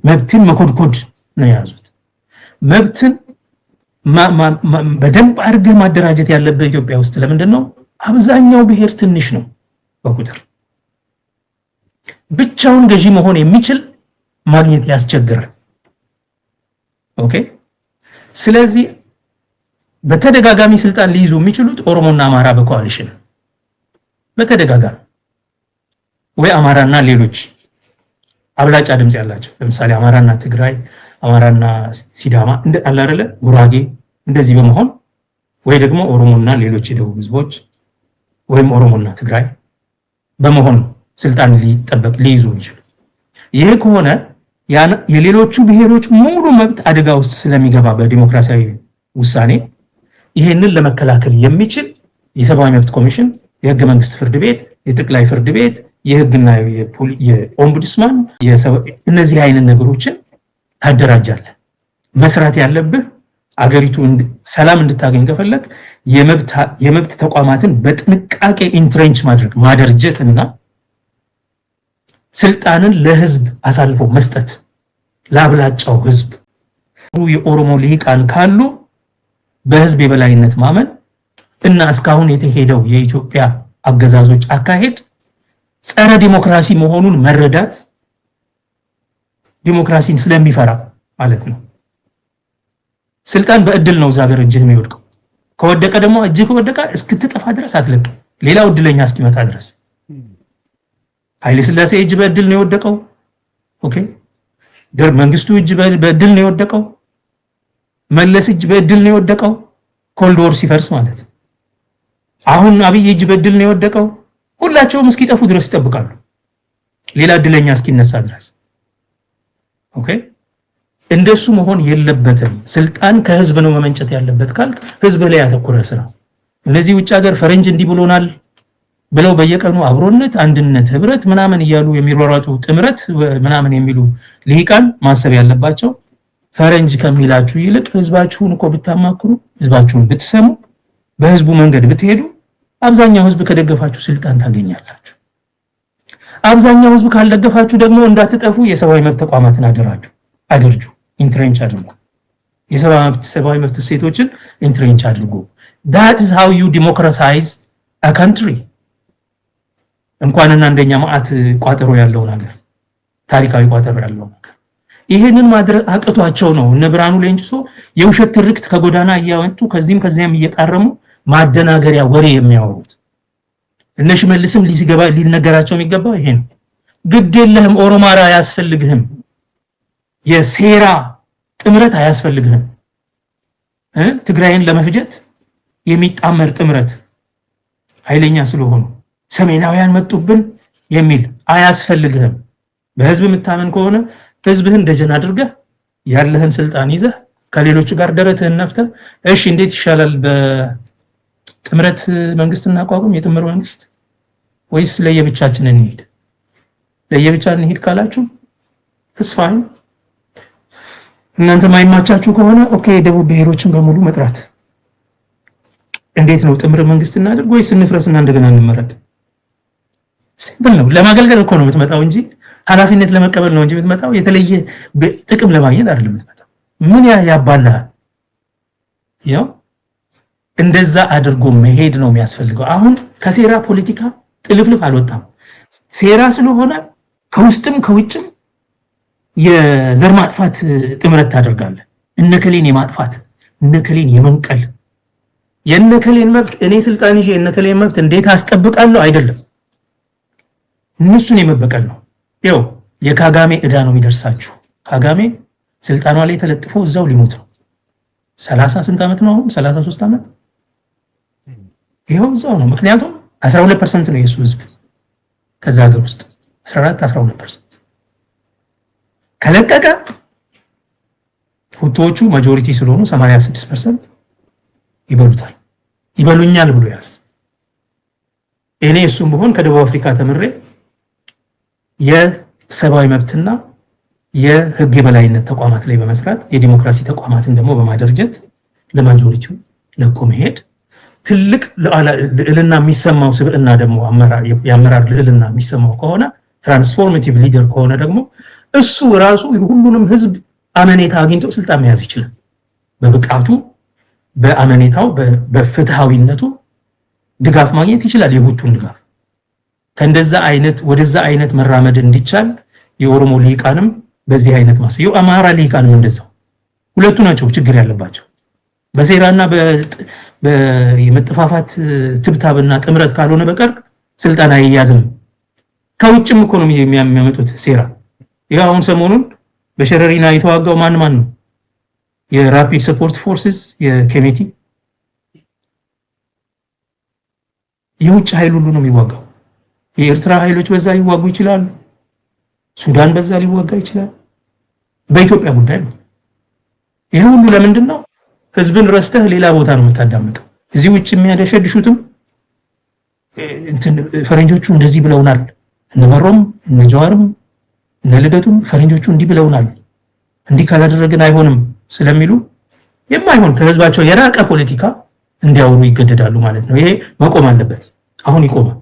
መብትን መኮድኮድ ነው የያዙት። መብትን በደንብ አድርገህ ማደራጀት ያለበት ኢትዮጵያ ውስጥ ለምንድን ነው? አብዛኛው ብሔር ትንሽ ነው በቁጥር። ብቻውን ገዢ መሆን የሚችል ማግኘት ያስቸግራል። ስለዚህ በተደጋጋሚ ስልጣን ሊይዙ የሚችሉት ኦሮሞና አማራ በኮአሊሽን በተደጋጋሚ ወይ አማራና ሌሎች አብላጫ ድምጽ ያላቸው ለምሳሌ አማራና ትግራይ፣ አማራና ሲዳማ አለ አይደለ፣ ጉራጌ እንደዚህ በመሆን ወይ ደግሞ ኦሮሞና ሌሎች የደቡብ ህዝቦች ወይም ኦሮሞና ትግራይ በመሆን ስልጣን ሊይዙ ይችላሉ። ይሄ ከሆነ የሌሎቹ ብሔሮች ሙሉ መብት አደጋ ውስጥ ስለሚገባ በዲሞክራሲያዊ ውሳኔ ይሄንን ለመከላከል የሚችል የሰብአዊ መብት ኮሚሽን፣ የህገ መንግስት ፍርድ ቤት፣ የጠቅላይ ፍርድ ቤት፣ የህግና የኦምቡድስማን እነዚህ አይነት ነገሮችን ታደራጃለህ። መስራት ያለብህ አገሪቱ ሰላም እንድታገኝ ከፈለክ የመብት ተቋማትን በጥንቃቄ ኢንትሬንች ማደራጀትና ስልጣንን ለህዝብ አሳልፎ መስጠት ለአብላጫው ህዝብ። የኦሮሞ ልሂቃን ካሉ በህዝብ የበላይነት ማመን እና እስካሁን የተሄደው የኢትዮጵያ አገዛዞች አካሄድ ጸረ ዲሞክራሲ መሆኑን መረዳት፣ ዲሞክራሲን ስለሚፈራ ማለት ነው። ስልጣን በእድል ነው ዛገር እጅህ የሚወድቀው። ከወደቀ ደግሞ እጅህ ከወደቀ እስክትጠፋ ድረስ አትለቅም፣ ሌላው እድለኛ እስኪመጣ ድረስ። ኃይለ ሥላሴ እጅ በእድል ነው የወደቀው። መንግስቱ እጅ በእድል ነው የወደቀው። መለስ እጅ በእድል ነው የወደቀው፣ ኮልድ ወር ሲፈርስ ማለት። አሁን አብይ እጅ በእድል ነው የወደቀው። ሁላቸውም እስኪጠፉ ድረስ ይጠብቃሉ። ሌላ እድለኛ እስኪነሳ ድረስ። ኦኬ እንደሱ መሆን የለበትም። ስልጣን ከህዝብ ነው መመንጨት ያለበት ካልክ ህዝብ ላይ ያተኮረ ስራ። እነዚህ ውጭ ሀገር ፈረንጅ እንዲህ ብሎናል ብለው በየቀኑ አብሮነት፣ አንድነት፣ ህብረት ምናምን እያሉ የሚሯሯጡ ጥምረት ምናምን የሚሉ ልሂቃን ማሰብ ያለባቸው ፈረንጅ ከሚላችሁ ይልቅ ህዝባችሁን እኮ ብታማክሩ፣ ህዝባችሁን ብትሰሙ፣ በህዝቡ መንገድ ብትሄዱ አብዛኛው ህዝብ ከደገፋችሁ ስልጣን ታገኛላችሁ። አብዛኛው ህዝብ ካልደገፋችሁ ደግሞ እንዳትጠፉ የሰብአዊ መብት ተቋማትን አድርጁ፣ ኢንትሬንች አድርጉ። የሰብአዊ መብት እሴቶችን ኢንትሬንች አድርጉ። that is how you democratize a country። እንኳንና እንደኛ ማአት ቋጠሮ ያለው ነገር፣ ታሪካዊ ቋጠሮ ያለው ነገር ይሄንን ማድረግ አቅቷቸው ነው እነ ብርሃኑ ሌንጭሶ የውሸት ትርክት ከጎዳና እያወጡ ከዚህም ከዚያም እየቃረሙ ማደናገሪያ ወሬ የሚያወሩት። እነ ሽመልስም ሊነገራቸው የሚገባው ይሄ ነው። ግድ የለህም ኦሮማራ አያስፈልግህም፣ የሴራ ጥምረት አያስፈልግህም፣ ትግራይን ለመፍጀት የሚጣመር ጥምረት ኃይለኛ ስለሆኑ ሰሜናውያን መጡብን የሚል አያስፈልግህም። በህዝብ የምታመን ከሆነ ህዝብህን ደጀን አድርገህ ያለህን ስልጣን ይዘህ ከሌሎች ጋር ደረትህን ነፍተህ እሺ እንዴት ይሻላል በጥምረት መንግስት እናቋቁም የጥምር መንግስት ወይስ ለየብቻችን እንሂድ? ለየብቻ እንሂድ ካላችሁ ተስፋኝ እናንተ ማይማቻችሁ ከሆነ ኦኬ ደቡብ ብሔሮችን በሙሉ መጥራት። እንዴት ነው ጥምር መንግስት እናድርግ ወይስ እንፍረስና እንደገና እንመረጥ? ሲምፕል ነው። ለማገልገል እኮ ነው የምትመጣው እንጂ ኃላፊነት ለመቀበል ነው እንጂ የምትመጣው የተለየ ጥቅም ለማግኘት አይደለም የምትመጣው። ምን ያባላል? ያው እንደዛ አድርጎ መሄድ ነው የሚያስፈልገው። አሁን ከሴራ ፖለቲካ ጥልፍልፍ አልወጣም። ሴራ ስለሆነ ከውስጥም ከውጭም የዘር ማጥፋት ጥምረት ታደርጋለህ። እነከሌን የማጥፋት እነከሌን የመንቀል የነከሌን መብት እኔ ስልጣን ይዤ የነከሌን መብት እንዴት አስጠብቃለሁ አይደለም፣ እነሱን የመበቀል ነው። ያው የካጋሜ ዕዳ ነው የሚደርሳችሁ። ካጋሜ ስልጣኗ ላይ ተለጥፎ እዛው ሊሞት ነው። 30 ስንት ዓመት ነው አሁን? 33 ዓመት ይሄው እዛው ነው። ምክንያቱም 12% ነው የሱ ህዝብ ከዛ ሀገር ውስጥ 12% ከለቀቀ ሁቶቹ ማጆሪቲ ስለሆኑ 86% ይበሉታል። ይበሉኛል ብሎ ያስ እኔ እሱም ቢሆን ከደቡብ አፍሪካ ተምሬ የሰብአዊ መብትና የህግ የበላይነት ተቋማት ላይ በመስራት የዲሞክራሲ ተቋማትን ደግሞ በማደራጀት ለማጆሪቲው ለቆ መሄድ ትልቅ ልዕልና የሚሰማው ስብዕና ደግሞ የአመራር ልዕልና የሚሰማው ከሆነ ትራንስፎርሜቲቭ ሊደር ከሆነ ደግሞ እሱ ራሱ ሁሉንም ህዝብ አመኔታ አግኝቶ ስልጣን መያዝ ይችላል። በብቃቱ፣ በአመኔታው፣ በፍትሃዊነቱ ድጋፍ ማግኘት ይችላል። የሁቱን ድጋፍ ከእንደዛ አይነት ወደዛ አይነት መራመድ እንዲቻል የኦሮሞ ልሂቃንም በዚህ አይነት ማሰየው አማራ ልሂቃንም እንደዛው ሁለቱ ናቸው ችግር ያለባቸው። በሴራና በመጥፋፋት ትብታብና ጥምረት ካልሆነ በቀር ስልጣን አይያዝም። ከውጭም እኮ ነው የሚያመጡት ሴራ። ይሄው አሁን ሰሞኑን በሸረሪና የተዋጋው ማን ነው? የራፒድ ሰፖርት ፎርስስ የኬሜቲ የውጭ ኃይል ሁሉ ነው የሚዋጋው። የኤርትራ ኃይሎች በዛ ሊዋጉ ይችላሉ። ሱዳን በዛ ሊዋጋ ይችላል። በኢትዮጵያ ጉዳይ ነው። ይሄ ሁሉ ለምንድን ነው? ህዝብን ረስተህ ሌላ ቦታ ነው የምታዳምጠው። እዚህ ውጭ የሚያደሸድሹትም ፈረንጆቹ እንደዚህ ብለውናል፣ እነመሮም እነጃዋርም እነልደቱም ፈረንጆቹ እንዲህ ብለውናል፣ እንዲህ ካላደረግን አይሆንም ስለሚሉ የማይሆን ከህዝባቸው የራቀ ፖለቲካ እንዲያወሩ ይገደዳሉ ማለት ነው። ይሄ መቆም አለበት። አሁን ይቆማል።